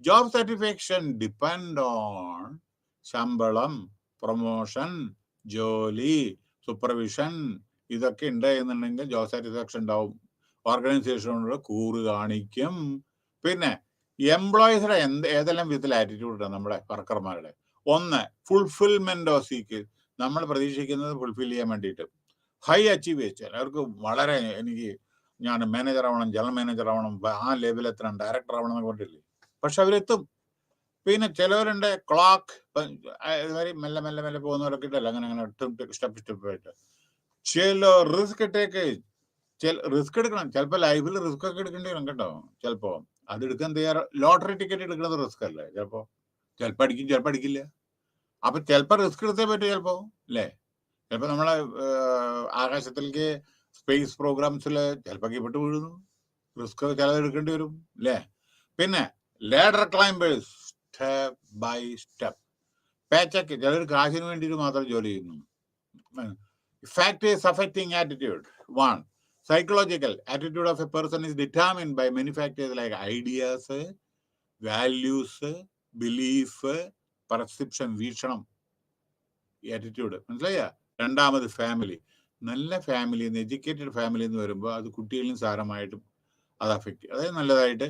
S1: ജോബ് സാറ്റിസ്ഫാക്ഷൻ ഡിപ്പെൻഡ് ഓൺ ശമ്പളം, promotion, ജോലി, supervision, ഇതൊക്കെ ഉണ്ട് എന്നുണ്ടെങ്കിൽ ജോബ് സാറ്റിസ്ഫാക്ഷൻ ഉണ്ടാവും. ഓർഗനൈസേഷനോട് കൂറ് കാണിക്കും. പിന്നെ എംപ്ലോയീസിന്റെ ഏതെല്ലാം വിധത്തിൽ ആറ്റിറ്റ്യൂഡ് ഉണ്ട് നമ്മുടെ വർക്കർമാരുടെ? ഒന്ന്, ഫുൾഫിൽമെന്റ് ഓഫ് സീക്ക്, നമ്മൾ പ്രതീക്ഷിക്കുന്നത് ഫുൾഫിൽ ചെയ്യാൻ വേണ്ടിയിട്ട് ഹൈ അച്ചീവേഴ്സ്. ചിലവർക്ക് വളരെ ഞാൻ മാനേജർ ആവണം, ജനറൽ മാനേജർ ആവണം, ആ ലെവൽ എത്തണം, ഡയറക്ടർ ആവണം എന്നൊക്കെ പറഞ്ഞില്ലേ, പക്ഷെ അവരെത്തും. പിന്നെ ചിലവരുണ്ട് ക്ലോക്ക് മെല്ലെ മെല്ലെ മെല്ലെ പോകുന്നവരൊക്കെ ഇട്ടല്ല, അങ്ങനെ സ്റ്റെപ്പ് സ്റ്റെപ്പ് ആയിട്ട്. ചില റിസ്ക് എടുക്കണം. ചിലപ്പോൾ ലൈഫിൽ റിസ്ക് ഒക്കെ എടുക്കേണ്ടി വരും കേട്ടോ. ചിലപ്പോ അതെടുക്കാൻ തയ്യാറ. ലോട്ടറി ടിക്കറ്റ് എടുക്കുന്നത് റിസ്ക് അല്ലേ? ചിലപ്പോ അടിക്കും, ചിലപ്പോൾ അടിക്കില്ല. അപ്പൊ ചിലപ്പോൾ റിസ്ക് എടുത്തേ പറ്റും ചിലപ്പോ, അല്ലേ? ചിലപ്പോൾ നമ്മളെ ആകാശത്തിലേക്ക് സ്പേസ് പ്രോഗ്രാംസിൽ ചിലപ്പോൾ കീപ്പെട്ട് വീഴുന്നു, റിസ്ക് ചിലത് എടുക്കേണ്ടി വരും, അല്ലേ? പിന്നെ ladder climbers, step by step. Paycheck, ചിലർ കാശിന് വേണ്ടിയിട്ട് മാത്രം ജോലി ചെയ്യുന്നു. Factors affecting attitude. 1. Psychological. Attitude of a person is determined by many factors like ideas, values, belief, perception, വീക്ഷണം, ആറ്റിറ്റ്യൂഡ്. മനസ്സിലായ? രണ്ടാമത് ഫാമിലി. നല്ല ഫാമിലി, എഡ്യൂക്കേറ്റഡ് ഫാമിലി എന്ന് വരുമ്പോൾ അത് കുട്ടികളിലും സാരമായിട്ടും അത് അഫക്റ്റ്. അതായത് നല്ലതായിട്ട്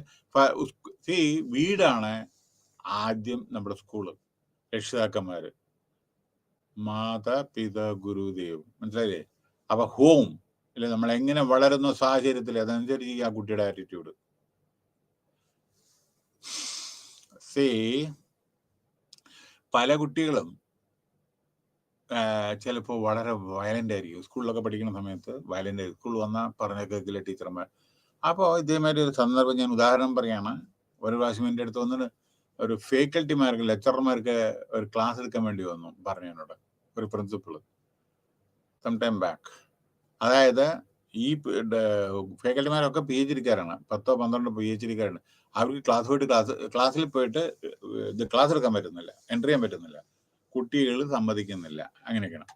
S1: വീടാണ് ആദ്യം നമ്മുടെ സ്കൂള്. രക്ഷിതാക്കന്മാര്, മാതാപിത ഗുരുദേവ്, മനസ്സിലായില്ലേ? അപ്പൊ ഹോം അല്ലെ, നമ്മൾ എങ്ങനെ വളരുന്ന സാഹചര്യത്തിൽ അതനുസരിച്ച് ആ കുട്ടിയുടെ ആറ്റിറ്റ്യൂഡ്. പല കുട്ടികളും ചിലപ്പോൾ വളരെ വയലന്റ് ആയിരിക്കും. സ്കൂളിലൊക്കെ പഠിക്കുന്ന സമയത്ത് വയലന്റ് ആയിരിക്കും. സ്കൂളിൽ വന്നാൽ പറഞ്ഞ കേൾക്കില്ല ടീച്ചർമാർ. അപ്പോൾ ഇതേമാതിരി ഒരു സന്ദർഭം ഞാൻ ഉദാഹരണം പറയാണ്. ഒരു പ്രാവശ്യം എൻ്റെ അടുത്ത് വന്നിട്ട് ഒരു ഫേക്കൽറ്റിമാർക്ക്, ലെക്ചർമാർക്ക് ഒരു ക്ലാസ് എടുക്കാൻ വേണ്ടി വന്നു, പറഞ്ഞു എന്നോട് ഒരു പ്രിൻസിപ്പിൾ സം ടൈം ബാക്ക്. അതായത് ഈ ഫേക്കൽറ്റിമാരൊക്കെ PhD-കാരാണ്, 10-12 PhD-കാരാണ്. അവർക്ക് ക്ലാസ്സിൽ പോയിട്ട് ക്ലാസ് എടുക്കാൻ പറ്റുന്നില്ല, എൻ്റർ ചെയ്യാൻ പറ്റുന്നില്ല, കുട്ടികൾ സമ്മതിക്കുന്നില്ല, അങ്ങനെയൊക്കെയാണ്.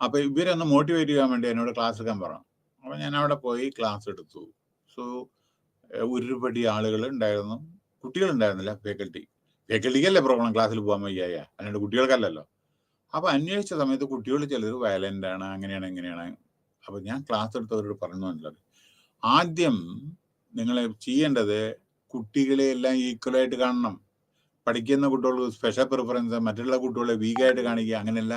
S1: അപ്പൊ ഇവരൊന്ന് മോട്ടിവേറ്റ് ചെയ്യാൻ വേണ്ടി എന്നോട് ക്ലാസ് എടുക്കാൻ പറഞ്ഞു. അപ്പൊ ഞാൻ അവിടെ പോയി ക്ലാസ് എടുത്തു. സോ ഒരുപടി ആളുകൾ ഉണ്ടായിരുന്നു, കുട്ടികളുണ്ടായിരുന്നില്ല. ഫേക്കൽറ്റിക്കല്ലേ പ്രോബ്ലം, ക്ലാസ്സിൽ പോകാൻ വയ്യായ, അല്ലാണ്ട് കുട്ടികൾക്കല്ലല്ലോ. അപ്പൊ അന്വേഷിച്ച സമയത്ത് കുട്ടികൾ ചിലർ വയലന്റ് ആണ്, അങ്ങനെയാണ് ഇങ്ങനെയാണ്. അപ്പൊ ഞാൻ ക്ലാസ് എടുത്തവരോട് പറഞ്ഞു എന്നുള്ളത്, ആദ്യം നിങ്ങൾ ചെയ്യേണ്ടത് കുട്ടികളെ എല്ലാം ഈക്വലായിട്ട് കാണണം. പഠിക്കുന്ന കുട്ടികൾക്ക് സ്പെഷ്യൽ പ്രിഫറൻസ്, മറ്റുള്ള കുട്ടികളെ വീക്കായിട്ട് കാണിക്കുക, അങ്ങനെയല്ല.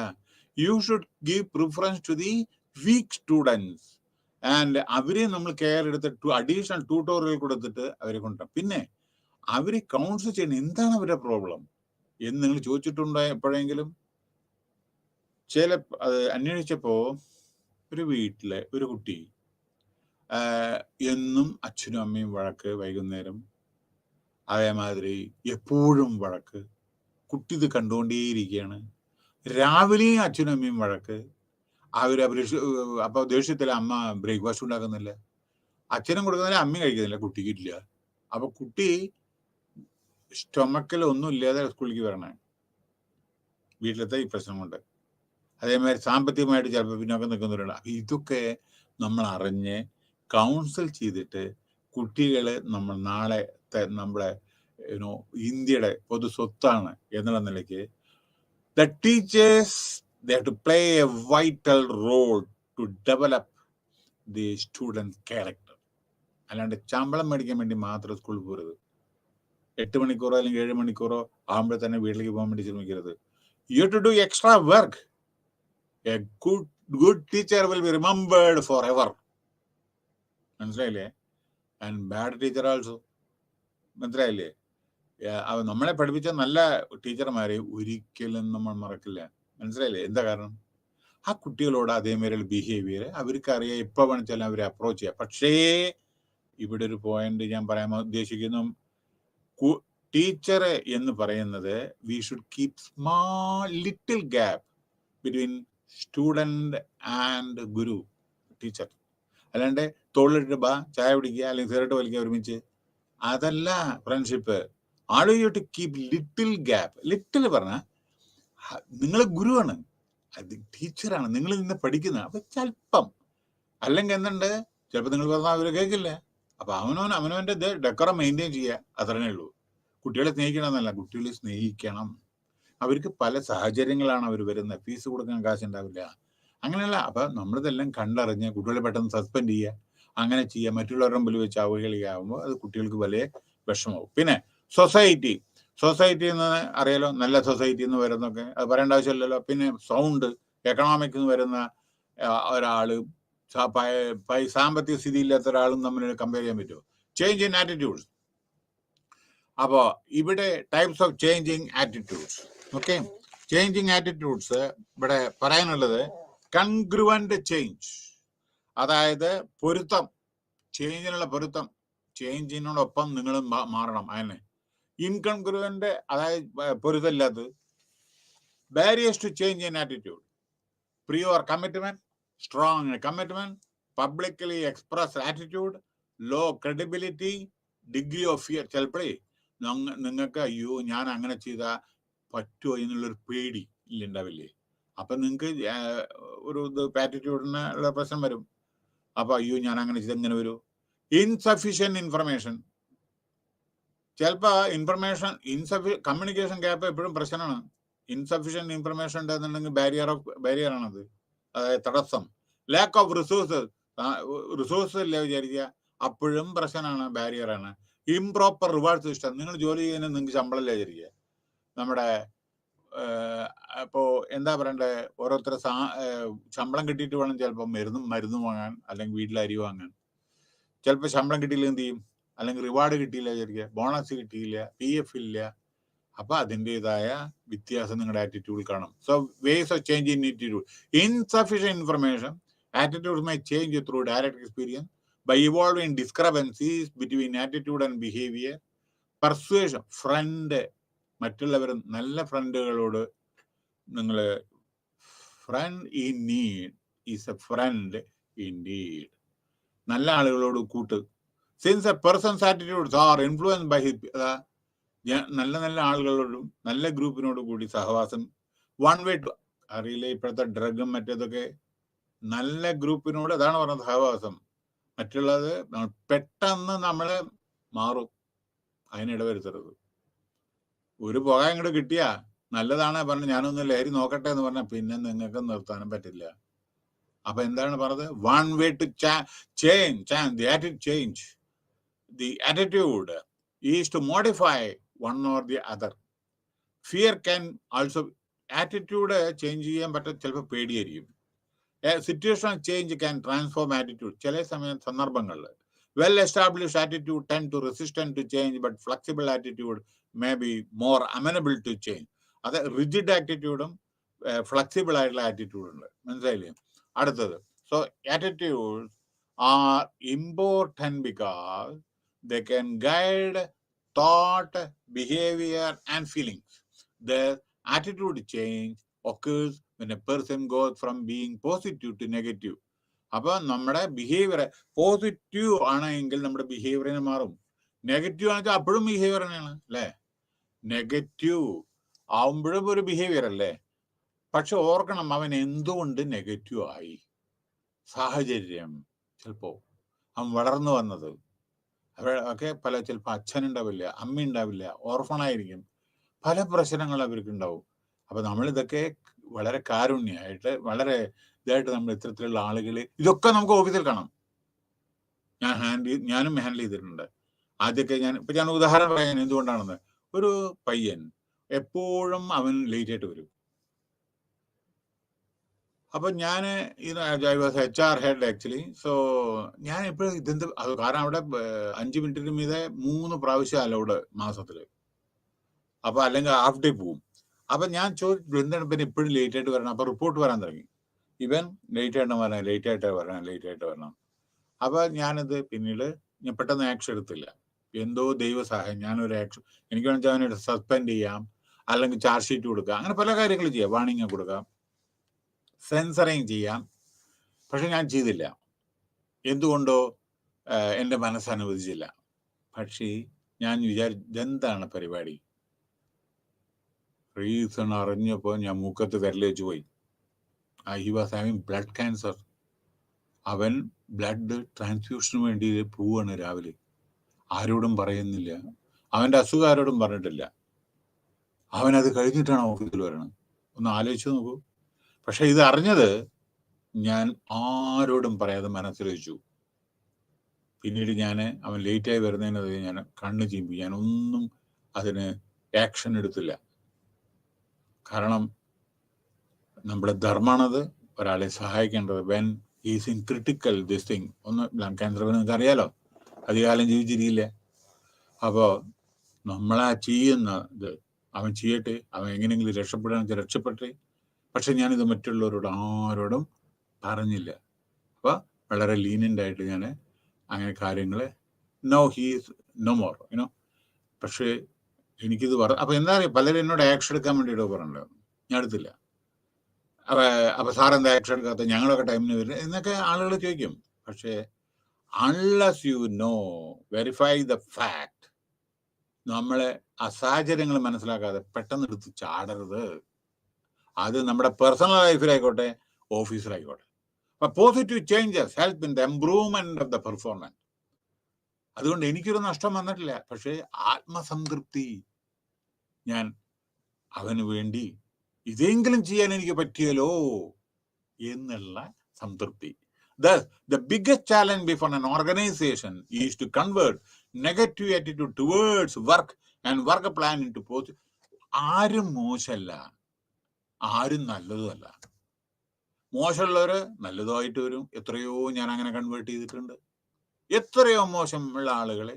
S1: You should give preference to the weak students. And അവരെ നമ്മൾ കെയർ എടുത്ത് അഡീഷണൽ ട്യൂട്ടോറിയൽ കൊടുത്തിട്ട് അവരെ കൊണ്ടുവരാം. പിന്നെ അവരെ കൗൺസിൽ ചെയ്യണം, എന്താണ് അവരുടെ പ്രോബ്ലം എന്ന് നിങ്ങൾ ചോദിച്ചിട്ടുണ്ടോ എപ്പോഴെങ്കിലും? അത് അന്വേഷിച്ചപ്പോ ഒരു വീട്ടിലെ ഒരു കുട്ടി എന്നും അച്ഛനും അമ്മയും വഴക്ക്, വൈകുന്നേരം അതേമാതിരി എപ്പോഴും വഴക്ക്, കുട്ടി ഇത് കണ്ടുകൊണ്ടേയിരിക്കുകയാണ്. രാവിലെയും അച്ഛനും അമ്മയും വഴക്ക്. അപ്പൊ ദേഷ്യത്തിൽ അമ്മ ബ്രേക്ക്ഫാസ്റ്റ് ഉണ്ടാക്കുന്നില്ല, അച്ഛനും കൊടുക്കുന്നില്ല, അമ്മയും കഴിക്കുന്നില്ല, കുട്ടിക്കില്ല. അപ്പൊ കുട്ടി സ്റ്റൊമക്കിൽ ഒന്നും ഇല്ലാതെ സ്കൂളിലേക്ക് വരണേ, വീട്ടിലത്തെ ഈ പ്രശ്നം കൊണ്ട്. അതേമാതിരി സാമ്പത്തികമായിട്ട് ചിലപ്പോൾ പിന്നോക്കം നിൽക്കുന്നവരുണ്ട്. ഇതൊക്കെ നമ്മൾ അറിഞ്ഞ് കൗൺസിൽ ചെയ്തിട്ട് കുട്ടികളെ നമ്മൾ നാളെ നമ്മളെ ഇന്ത്യയുടെ പൊതു സ്വത്താണ് എന്നുള്ള നിലയ്ക്ക് the teachers, they have to play a vital role to develop the student's character. അല്ലാണ്ട് ശമ്പളം മേടിക്കാൻ വേണ്ടി മാത്രം സ്കൂളിൽ പോകരുത്. 8 മണിക്കൂറോ അല്ലെങ്കിൽ 7 മണിക്കൂറോ ആകുമ്പോൾ തന്നെ വീട്ടിലേക്ക് പോകാൻ വേണ്ടി ശ്രമിക്കരുത്. You have to do extra work. A good teacher will be remembered forever. മനസ്സിലായില്ലേ? And bad teacher also. മനസ്സിലായില്ലേ? നമ്മളെ പഠിപ്പിച്ച നല്ല ടീച്ചർമാരെ ഒരിക്കലും നമ്മൾ മറക്കില്ല. മനസ്സിലായില്ലേ? എന്താ കാരണം? ആ കുട്ടികളോട് അതേമാതിരി ബിഹേവിയർ അവർക്ക് അറിയാം, എപ്പോ വേണിച്ചാലും അവരെ അപ്രോച്ച് ചെയ്യാം. പക്ഷേ ഇവിടെ ഒരു പോയിന്റ് ഞാൻ പറയാൻ ഉദ്ദേശിക്കുന്നു. ടീച്ചർ എന്ന് പറയുന്നത് we should keep small little gap between student and guru teacher. അല്ലാണ്ട് തോളിലിട്ട് ചായ പിടിക്കുക അല്ലെങ്കിൽ സിഗരറ്റ് വലിക്കുക ഒരുമിച്ച്, അതല്ല friendship. You to keep little gap. Little പറഞ്ഞാൽ നിങ്ങൾ ഗുരുവാണ്, അത് ടീച്ചറാണ്, നിങ്ങൾ നിന്ന് പഠിക്കുന്ന. അപ്പൊ ചിലപ്പം അല്ലെങ്കിൽ എന്തുണ്ട്, ചിലപ്പോൾ നിങ്ങൾ പറഞ്ഞാൽ അവര് കേൾക്കില്ല. അപ്പൊ അവനവന്റെ ഡെക്കറം മെയിൻറ്റെയിൻ ചെയ്യുക, അത്രേ ഉള്ളൂ. കുട്ടികളെ സ്നേഹിക്കണമെന്നല്ല, കുട്ടികളെ സ്നേഹിക്കണം. അവർക്ക് പല സാഹചര്യങ്ങളാണ് അവർ വരുന്നത്. ഫീസ് കൊടുക്കാൻ കാശുണ്ടാവില്ല, അങ്ങനെയല്ല. അപ്പം നമ്മളിതെല്ലാം കണ്ടറിഞ്ഞ് കുട്ടികളെ പെട്ടെന്ന് സസ്പെൻഡ് ചെയ്യുക, അങ്ങനെ ചെയ്യുക, മറ്റുള്ളവരുടെ മുമ്പിൽ വെച്ച് അവഹേളിക്കാവുമ്പോൾ അത് കുട്ടികൾക്ക് വലിയ വിഷമാവും. പിന്നെ സൊസൈറ്റി എന്ന് അറിയാലോ, നല്ല സൊസൈറ്റി എന്ന് വരുന്നൊക്കെ അത് പറയേണ്ട ആവശ്യമില്ലല്ലോ. പിന്നെ സൗണ്ട് എക്കണോമിക് എന്ന് വരുന്ന ഒരാള് സാമ്പത്തിക സ്ഥിതി ഇല്ലാത്ത ഒരാളും തമ്മിൽ കമ്പയർ ചെയ്യാൻ പറ്റുമോ? Change in attitudes. അപ്പോ ഇവിടെ types of changing attitudes. Okay, changing attitudes ഇവിടെ പറയാനുള്ളത് കൺഗ്രുവന്റ് ചേഞ്ച്, അതായത് പൊരുത്തം, ചേഞ്ചിനുള്ള പൊരുത്തം, ചേഞ്ചിനോടൊപ്പം നിങ്ങൾ മാറണം. അതിന് ഇൻകൺഗ്രുവന്റ്, അതായത് പൊരുത്തമില്ലാത്തത്. Barriers to change in attitude: prior commitment, strong commitment, publicly express attitude, low credibility, degree of fear. ചിലപ്പോഴേ നിങ്ങൾക്ക് അയ്യോ ഞാൻ അങ്ങനെ ചെയ്താൽ പറ്റുമോ എന്നുള്ളൊരു പേടി ഉണ്ടാവില്ലേ? അപ്പം നിങ്ങൾക്ക് ഒരു ആറ്റിറ്റ്യൂഡിനുള്ള പ്രശ്നം വരും. അപ്പൊ അയ്യോ ഞാൻ അങ്ങനെ ചെയ്ത് എങ്ങനെ വരും? Insufficient information. ചിലപ്പോ കമ്മ്യൂണിക്കേഷൻ ഗ്യാപ്പ് എപ്പോഴും പ്രശ്നമാണ്. ഇൻസഫിഷ്യന്റ് ഇൻഫർമേഷൻ ഉണ്ടെന്നുണ്ടെങ്കിൽ ബാരിയറാണത്, അതായത് തടസ്സം. ലാക്ക് ഓഫ് റിസോഴ്സ് ഇല്ല വിചാരിക്കുക, അപ്പോഴും പ്രശ്നമാണ്, ബാരിയറാണ്. Improper reward system. നിങ്ങൾ ജോലി ചെയ്യുന്നതിന് നിങ്ങൾക്ക് ശമ്പളം ഇല്ല വിചാരിക്കുക. നമ്മുടെ ഇപ്പോ എന്താ പറയണ്ടേ, ഓരോരുത്തർ ശമ്പളം കിട്ടിയിട്ട് വേണം ചിലപ്പോൾ മരുന്ന് വാങ്ങാൻ, അല്ലെങ്കിൽ വീട്ടിൽ അരി വാങ്ങാൻ. ചിലപ്പോൾ ശമ്പളം കിട്ടിയില്ല എന്ത് ചെയ്യും? അല്ലെങ്കിൽ റിവാർഡ് കിട്ടിയില്ല വിചാരിക്കുക, ബോണസ് കിട്ടിയില്ല, PF ഇല്ല. അപ്പൊ അതിൻ്റെതായ വ്യത്യാസം നിങ്ങളുടെ ആറ്റിറ്റ്യൂഡിൽ കാണും. So ways of change in attitude: insufficient information, attitude may change through direct experience by evolving discrepancies between attitude and behaviour. Persuasion, friend, മറ്റുള്ളവർ, നല്ല ഫ്രണ്ടുകളോട് നിങ്ങൾ, friend in need is a friend in deed. നല്ല ആളുകളോട് കൂട്ട്. Since a person's attitudes are influenced by നല്ല ആളുകളോടും നല്ല ഗ്രൂപ്പിനോടും കൂടി സഹവാസം. വൺ വേ ടു, അറിയില്ല ഇപ്പോഴത്തെ ഡ്രഗും മറ്റേതൊക്കെ, നല്ല ഗ്രൂപ്പിനോട്, അതാണ് പറഞ്ഞത് സഹവാസം. മറ്റുള്ളത് പെട്ടെന്ന് നമ്മള് മാറും, അതിനിടവരുത്തരുത്. ഒരു പുക ഇങ്ങോട്ട് കിട്ടിയാ നല്ലതാണ് പറഞ്ഞ് ഞാനൊന്ന് ലഹരി നോക്കട്ടെ എന്ന് പറഞ്ഞാൽ പിന്നെ നിങ്ങൾക്ക് നിർത്താനും പറ്റില്ല. അപ്പൊ എന്താണ് പറഞ്ഞത്? One way to change the attitude is to modify one or the other. Fear can also, attitude change ചെയ്യാൻ പറ്റും, ചിലപ്പോൾ പേടിയായിരിക്കും. Situation change can transform attitude. ചില സന്ദർഭങ്ങളിൽ well established attitude tend to resistant to change, but flexible attitude may be more amenable to change. അത് rigid ആറ്റിറ്റ്യൂഡും flexible ആയിട്ടുള്ള attitude ഉണ്ട്, മനസ്സിലായില്ലേ? അടുത്തത്, so attitude are important because they can guide thought, behavior and feelings. The attitude change occurs when a person goes from being positive to negative. അപ്പൊ നമ്മുടെ behaviour positive ആണെങ്കിൽ നമ്മുടെ ബിഹേവിയറിനെ മാറും. നെഗറ്റീവ് ആണെന്ന് അപ്പോഴും ബിഹേവിയർ തന്നെയാണ് അല്ലേ? നെഗറ്റീവ് ആവുമ്പോഴും ഒരു ബിഹേവിയർ അല്ലേ? പക്ഷെ ഓർക്കണം, അവൻ എന്തുകൊണ്ട് നെഗറ്റീവ് ആയി? സാഹചര്യം, ചിലപ്പോ അവൻ വളർന്നു വന്നത്, ഒക്കെ പല, ചിലപ്പോൾ അച്ഛനുണ്ടാവില്ല, അമ്മ ഉണ്ടാവില്ല, ഓർഫണായിരിക്കും, പല പ്രശ്നങ്ങൾ അവർക്ക് ഉണ്ടാവും. അപ്പൊ നമ്മളിതൊക്കെ വളരെ കാരുണ്യമായിട്ട്, വളരെ ഇതായിട്ട് നമ്മൾ ഇത്തരത്തിലുള്ള ആളുകൾ, ഇതൊക്കെ നമുക്ക് ഓഫീസിൽ കാണാം. ഞാനും ഹാൻഡിൽ ചെയ്തിട്ടുണ്ട്. ആദ്യമൊക്കെ ഞാൻ ഉദാഹരണം പറയാൻ എന്തുകൊണ്ടാണെന്ന്. ഒരു പയ്യൻ എപ്പോഴും അവൻ ലേറ്റ് ആയിട്ട് വരും. അപ്പൊ ഞാൻ HR ഹെഡ് ആക്ച്വലി. സോ ഞാൻ എപ്പോഴും ഇതെന്ത്, കാരണം അവിടെ 5 മിനിറ്റിന് മീതെ 3 പ്രാവശ്യം അലൗഡ് മാസത്തില്. അപ്പൊ അല്ലെങ്കിൽ ഹാഫ് ഡേ പോവും. അപ്പൊ ഞാൻ ചോദിച്ചു എന്താണ് പിന്നെ ഇപ്പോഴും ലേറ്റ് ആയിട്ട് വരണം? അപ്പൊ റിപ്പോർട്ട് വരാൻ തുടങ്ങി, ഇവൻ ലേറ്റ് ആയിട്ട് വരണം. അപ്പൊ ഞാനത് പിന്നീട് ഞാൻ പെട്ടെന്ന് ആക്ഷൻ എടുത്തില്ല. എന്തോ ദൈവസഹായം, ഞാനൊരു ആക്ഷൻ, എനിക്ക് വേണമെങ്കിൽ അവനെ സസ്പെൻഡ് ചെയ്യാം, അല്ലെങ്കിൽ ചാർജ് ഷീറ്റ് കൊടുക്കാം, അങ്ങനെ പല കാര്യങ്ങളും ചെയ്യാം, വാർണിംഗ് കൊടുക്കാം, സെൻസറിങ് ചെയ്യാം. പക്ഷെ ഞാൻ ചെയ്തില്ല. എന്തുകൊണ്ടോ എൻ്റെ മനസ്സ് അനുവദിച്ചില്ല. പക്ഷേ ഞാൻ എന്താണ് പരിപാടി? റീസൺ അറിഞ്ഞപ്പോൾ ഞാൻ മൂക്കത്ത് വിരൽ വെച്ച് പോയി. He was having blood cancer. അവൻ ബ്ലഡ് ട്രാൻസ്ഫ്യൂഷന് വേണ്ടി പോവാണ് രാവിലെ, ആരോടും പറയുന്നില്ല. അവൻ്റെ അസുഖം ആരോടും പറഞ്ഞിട്ടില്ല. അവനത് കഴിഞ്ഞിട്ടാണ് ഓഫീസിൽ വരണം. ഒന്ന് ആലോചിച്ച് നോക്കൂ. പക്ഷെ ഇത് അറിഞ്ഞത് ഞാൻ ആരോടും പറയാതെ മനസ്സിൽ വെച്ചു. പിന്നീട് അവൻ ലേറ്റായി വരുന്നതിന് ഞാൻ കണ്ണ് ചിമ്പി. ഞാനൊന്നും അതിന് ആക്ഷൻ എടുത്തില്ല. കാരണം നമ്മുടെ ധർമ്മമാണത്, ഒരാളെ സഹായിക്കേണ്ടത്. When is in critical this thing. ഒന്ന് ബ്ലഡ് ക്യാൻസർ നിങ്ങൾക്ക് അറിയാലോ, അധികകാലം ജീവിച്ചിരിക്കില്ല. അപ്പോൾ നമ്മളാ ചെയ്യുന്ന ഇത് അവൻ ചെയ്യട്ടെ, അവൻ എങ്ങനെയെങ്കിലും രക്ഷപ്പെടുകയാണെന്ന് രക്ഷപ്പെട്ടെ. പക്ഷെ ഞാനിത് മറ്റുള്ളവരോട് ആരോടും പറഞ്ഞില്ല. അപ്പോൾ വളരെ ലീനിയൻ്റ് ആയിട്ട് ഞാൻ അങ്ങനെ കാര്യങ്ങൾ know he's no more you know. പക്ഷേ എനിക്കിത് അപ്പോൾ എന്താ പറയുക, പലരും എന്നോട് ആക്ഷൻ എടുക്കാൻ വേണ്ടിയിട്ട് പറഞ്ഞിട്ടുണ്ടായിരുന്നു. ഞാൻ എടുത്തില്ല. അപ്പോൾ സാറെന്താ ആക്ഷൻ എടുക്കാത്ത, ഞങ്ങളൊക്കെ ടൈമിന് വരും എന്നൊക്കെ ആളുകൾ ചോദിക്കും. പക്ഷേ unless you know verify the fact, നമ്മളെ ആ സാഹചര്യങ്ങൾ മനസ്സിലാക്കാതെ പെട്ടെന്ന് എടുത്ത് ചാടരുത്. അത് നമ്മുടെ പേഴ്സണൽ ലൈഫിലായിക്കോട്ടെ, ഓഫീസിലായിക്കോട്ടെ. അപ്പൊ positive changes help in the improvement of the performance. അതുകൊണ്ട് എനിക്കൊരു നഷ്ടം വന്നിട്ടില്ല. പക്ഷേ ആത്മസംതൃപ്തി, ഞാൻ അവന് വേണ്ടി ഇതെങ്കിലും ചെയ്യാൻ എനിക്ക് പറ്റിയല്ലോ എന്നുള്ള സംതൃപ്തി. The biggest challenge before an organization is to convert negative attitude towards work and work plan into positive. ആരും മോശമല്ല, ആരും നല്ലതുമല്ല. മോശമുള്ളവര് നല്ലതുമായിട്ട് വരും. എത്രയോ ഞാൻ അങ്ങനെ കൺവേർട്ട് ചെയ്തിട്ടുണ്ട്. എത്രയോ മോശമുള്ള ആളുകളെ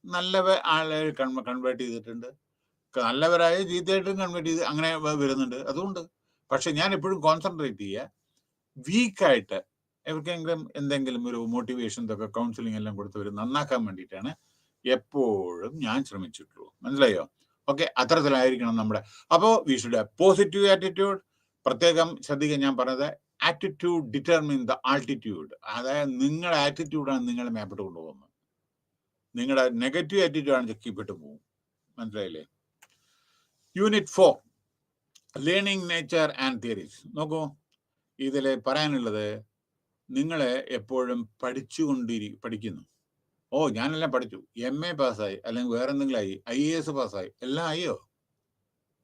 S1: നല്ല ആളുകൾ കൺവേർട്ട് ചെയ്തിട്ടുണ്ട്. നല്ലവരായ ചീത്തയായിട്ടും കൺവേർട്ട് ചെയ്ത് അങ്ങനെ വരുന്നുണ്ട്. അതുകൊണ്ട് പക്ഷെ ഞാൻ എപ്പോഴും കോൺസെൻട്രേറ്റ് ചെയ്യുക വീക്കായിട്ട് എവർക്കെങ്കിലും എന്തെങ്കിലും ഒരു മോട്ടിവേഷൻ ഇതൊക്കെ കൗൺസിലിംഗ് എല്ലാം കൊടുത്തവർ നന്നാക്കാൻ വേണ്ടിയിട്ടാണ് എപ്പോഴും ഞാൻ ശ്രമിച്ചിട്ടുള്ളൂ. മനസ്സിലായോ? ഓക്കെ, അത്തരത്തിലായിരിക്കണം നമ്മുടെ. അപ്പോൾ we should have positive attitude. പ്രത്യേകം ശ്രദ്ധിക്കാൻ ഞാൻ പറഞ്ഞത്, ആറ്റിറ്റ്യൂഡ് ഡിറ്റർമിൻ ദ ആൾട്ടിറ്റ്യൂഡ്. അതായത് നിങ്ങളുടെ ആറ്റിറ്റ്യൂഡാണ് നിങ്ങളെ മേപ്പോട്ട് കൊണ്ടുപോകുന്നത്. നിങ്ങളുടെ നെഗറ്റീവ് ആറ്റിറ്റ്യൂഡാണ് ചെക്കിപ്പെട്ട് പോകും. മനസ്സിലായില്ലേ? Unit 4 learning nature and theories. നോക്കൂ, ഇതിൽ പറയാനുള്ളത്, നിങ്ങളെ എപ്പോഴും പഠിക്കുന്നു. ഞാനെല്ലാം പഠിച്ചു, MA പാസ്സായി, അല്ലെങ്കിൽ വേറെ എന്തെങ്കിലും ആയി, IAS പാസ്സായി, എല്ലാം ആയോ?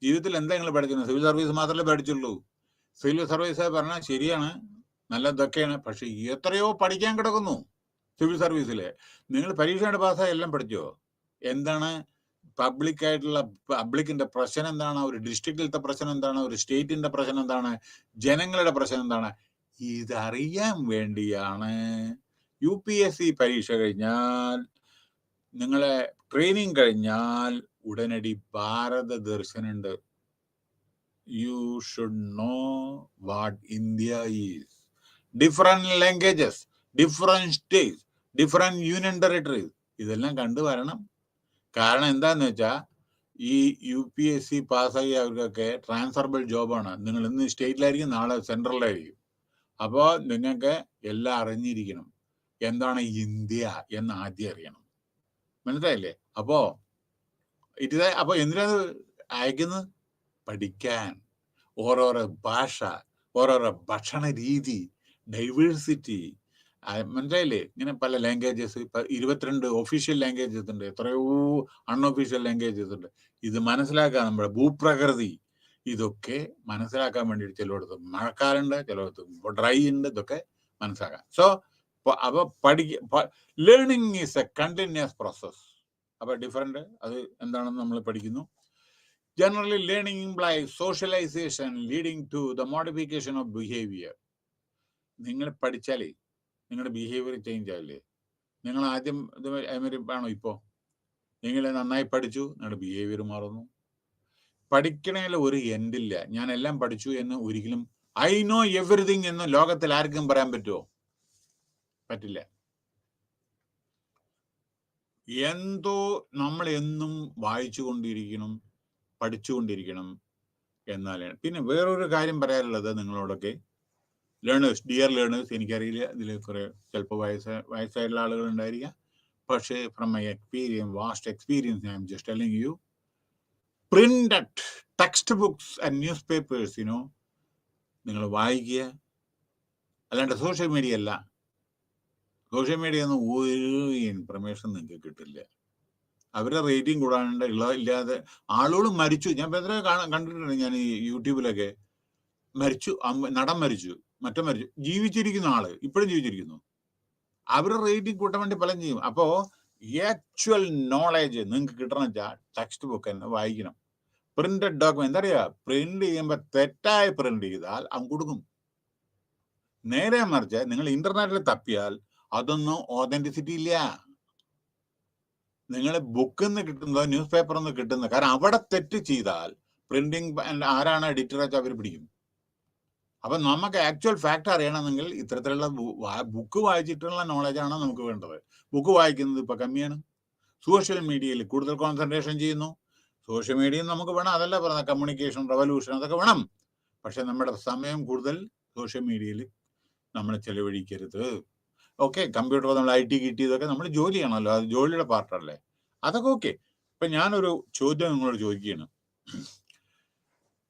S1: ജീവിതത്തിൽ എന്താ നിങ്ങൾ പഠിക്കുന്നത്? സിവിൽ സർവീസ് മാത്രമല്ലേ പഠിച്ചുള്ളൂ. സിവിൽ സർവീസ് പറഞ്ഞാൽ ശരിയാണ്, നല്ലതൊക്കെയാണ്. പക്ഷെ എത്രയോ പഠിക്കാൻ കിടക്കുന്നു സിവിൽ സർവീസിൽ. നിങ്ങൾ പരീക്ഷയുടെ പാസ്സായി എല്ലാം പഠിച്ചോ? എന്താണ് പബ്ലിക്കിന്റെ പ്രശ്നം എന്താണ്? ഒരു ഡിസ്ട്രിക്റ്റിലത്തെ പ്രശ്നം എന്താണ്? ഒരു സ്റ്റേറ്റിന്റെ പ്രശ്നം എന്താണ്? ജനങ്ങളുടെ പ്രശ്നം എന്താണ്? ഇതറിയാൻ വേണ്ടിയാണ് UPSC പരീക്ഷ കഴിഞ്ഞാൽ, നിങ്ങളെ ട്രെയിനിങ് കഴിഞ്ഞാൽ ഉടനടി ഭാരത ദർശനുണ്ട്. You should know what India is. Different languages, different states, different union territories, ഇതെല്ലാം കണ്ടുവരണം. കാരണം എന്താന്ന് വെച്ചാൽ ഈ UPSC പാസ്സായി അവർക്കൊക്കെ ട്രാൻസ്ഫറബിൾ ജോബാണ്. നിങ്ങൾ ഇന്ന് സ്റ്റേറ്റിലായിരിക്കും, നാളെ സെൻട്രലിലായിരിക്കും. അപ്പോൾ നിങ്ങൾക്ക് എല്ലാം അറിഞ്ഞിരിക്കണം. എന്താണ് ഇന്ത്യ എന്ന് ആദ്യം അറിയണം. മനസ്സിലായില്ലേ? അപ്പോൾ എന്തിനാണ് അയക്കുന്നത്? പഠിക്കാൻ. ഓരോരോ ഭാഷ, ഓരോരോ ഭക്ഷണ രീതി, ഡൈവേഴ്സിറ്റി. മനസ്സിലായില്ലേ? ഇങ്ങനെ പല ലാംഗ്വേജസ്, 22 ഒഫീഷ്യൽ ലാംഗ്വേജസ് ഉണ്ട്, എത്രയോ അൺഒഫീഷ്യൽ ലാംഗ്വേജസ് ഉണ്ട്. ഇത് മനസ്സിലാക്കാൻ നമ്മുടെ ഭൂപ്രകൃതി, ഇതൊക്കെ മനസ്സിലാക്കാൻ വേണ്ടിയിട്ട് ചിലയിടത്ത് മഴക്കാലുണ്ട്, ചിലയിടത്ത് ഡ്രൈ ഉണ്ട്, ഇതൊക്കെ മനസ്സിലാക്കാം. സോ അപ്പോൾ learning is A continuous process. അപ്പോൾ ഡിഫറെന്റ് അത് എന്താണെന്ന് നമ്മൾ പഠിക്കുന്നു. Generally, learning implies socialization leading to the modification of behavior. നിങ്ങൾ പഠിച്ചാലേ നിങ്ങളുടെ ബിഹേവിയർ ചേഞ്ച് ആവില്ലേ? നിങ്ങൾ ആദ്യം ആണോ? ഇപ്പോൾ നിങ്ങൾ നന്നായി പഠിച്ചു, നിങ്ങളുടെ ബിഹേവിയർ മാറുന്നു. പഠിക്കണേൽ ഒരു എൻഡില്ല. ഞാൻ എല്ലാം പഠിച്ചു എന്ന് ഒരിക്കലും ഐ നോ എവറിതിങ് എന്ന് ലോകത്തിൽ ആർക്കും പറയാൻ പറ്റുമോ? പറ്റില്ല. എന്തോ നമ്മൾ എന്നും വായിച്ചു കൊണ്ടിരിക്കണം, പഠിച്ചുകൊണ്ടിരിക്കണം എന്നാലാണ്. പിന്നെ വേറൊരു കാര്യം പറയാനുള്ളത് നിങ്ങളോടൊക്കെ, ലേണേഴ്സ്, ഡിയർ ലേണേഴ്സ്, എനിക്കറിയില്ല, ഇതിൽ കുറെ ചിലപ്പോൾ വയസ്സായിട്ടുള്ള ആളുകൾ ഉണ്ടായിരിക്കാം. പക്ഷേ from my experience, vast experience, I'm just telling you, printed text books and newspapers നിങ്ങൾ വായിക്കുക. അല്ലാണ്ട് സോഷ്യൽ മീഡിയ അല്ല. സോഷ്യൽ മീഡിയ ഒന്നും ഒരു ഇൻഫർമേഷൻ നിങ്ങൾക്ക് കിട്ടില്ല. അവരുടെ റേറ്റിംഗ് കൂടാണ്ട് ഇല്ലാതെ ആളുകൾ മരിച്ചു. ഞാൻ എത്ര കണ്ടിട്ടുണ്ട് ഞാൻ ഈ യൂട്യൂബിലൊക്കെ. മരിച്ചു, നടൻ മരിച്ചു, മറ്റേ മരിച്ചു, ജീവിച്ചിരിക്കുന്ന ആള് ഇപ്പോഴും ജീവിച്ചിരിക്കുന്നു. അവരുടെ റേറ്റിംഗ് കൂട്ടാൻ വേണ്ടി പലതും ചെയ്യും. അപ്പോ ആക്ച്വൽ നോളേജ് നിങ്ങൾക്ക് കിട്ടണം വെച്ചാൽ ടെക്സ്റ്റ് ബുക്ക് തന്നെ വായിക്കണം. പ്രിന്റഡ് ഡോക്യുമെന്റ് എന്താ അറിയാ, പ്രിന്റ് ചെയ്യുമ്പോൾ തെറ്റായി പ്രിന്റ് ചെയ്താൽ അവൻ കൊടുക്കും. നേരെ മറിച്ച് നിങ്ങൾ ഇന്റർനെറ്റിൽ തപ്പിയാൽ അതൊന്നും ഓതന്റിസിറ്റി ഇല്ല. നിങ്ങൾ ബുക്കിൽ നിന്ന് കിട്ടുന്നതോ ന്യൂസ് പേപ്പറിൽ നിന്ന് കിട്ടുന്നത്, കാരണം അവിടെ തെറ്റ് ചെയ്താൽ പ്രിന്റിംഗ് ആരാണ് എഡിറ്റർ വെച്ചാൽ അവർ പിടിക്കും. അപ്പൊ നമുക്ക് ആക്ച്വൽ ഫാക്ട് അറിയണമെങ്കിൽ ഇത്തരത്തിലുള്ള ബുക്ക് വായിച്ചിട്ടുള്ള നോളജാണ് നമുക്ക് വേണ്ടത്. ബുക്ക് വായിക്കുന്നത് ഇപ്പൊ കമ്മിയാണ്. സോഷ്യൽ മീഡിയയിൽ കൂടുതൽ കോൺസെൻട്രേഷൻ ചെയ്യുന്നു. സോഷ്യൽ മീഡിയയിൽ നമുക്ക് വേണം, അതല്ല പറഞ്ഞ കമ്മ്യൂണിക്കേഷൻ റവല്യൂഷൻ അതൊക്കെ വേണം. പക്ഷെ നമ്മുടെ സമയം കൂടുതൽ സോഷ്യൽ മീഡിയയിൽ നമ്മൾ ചെലവഴിക്കരുത്. ഓക്കെ, കമ്പ്യൂട്ടർ നമ്മൾ IT കിട്ടിയതൊക്കെ നമ്മൾ ജോലിയാണല്ലോ, അത് ജോലിയുടെ പാർട്ടല്ലേ, അതൊക്കെ ഓക്കെ. ഇപ്പൊ ഞാനൊരു ചോദ്യം നിങ്ങളോട് ചോദിക്കുകയാണ്.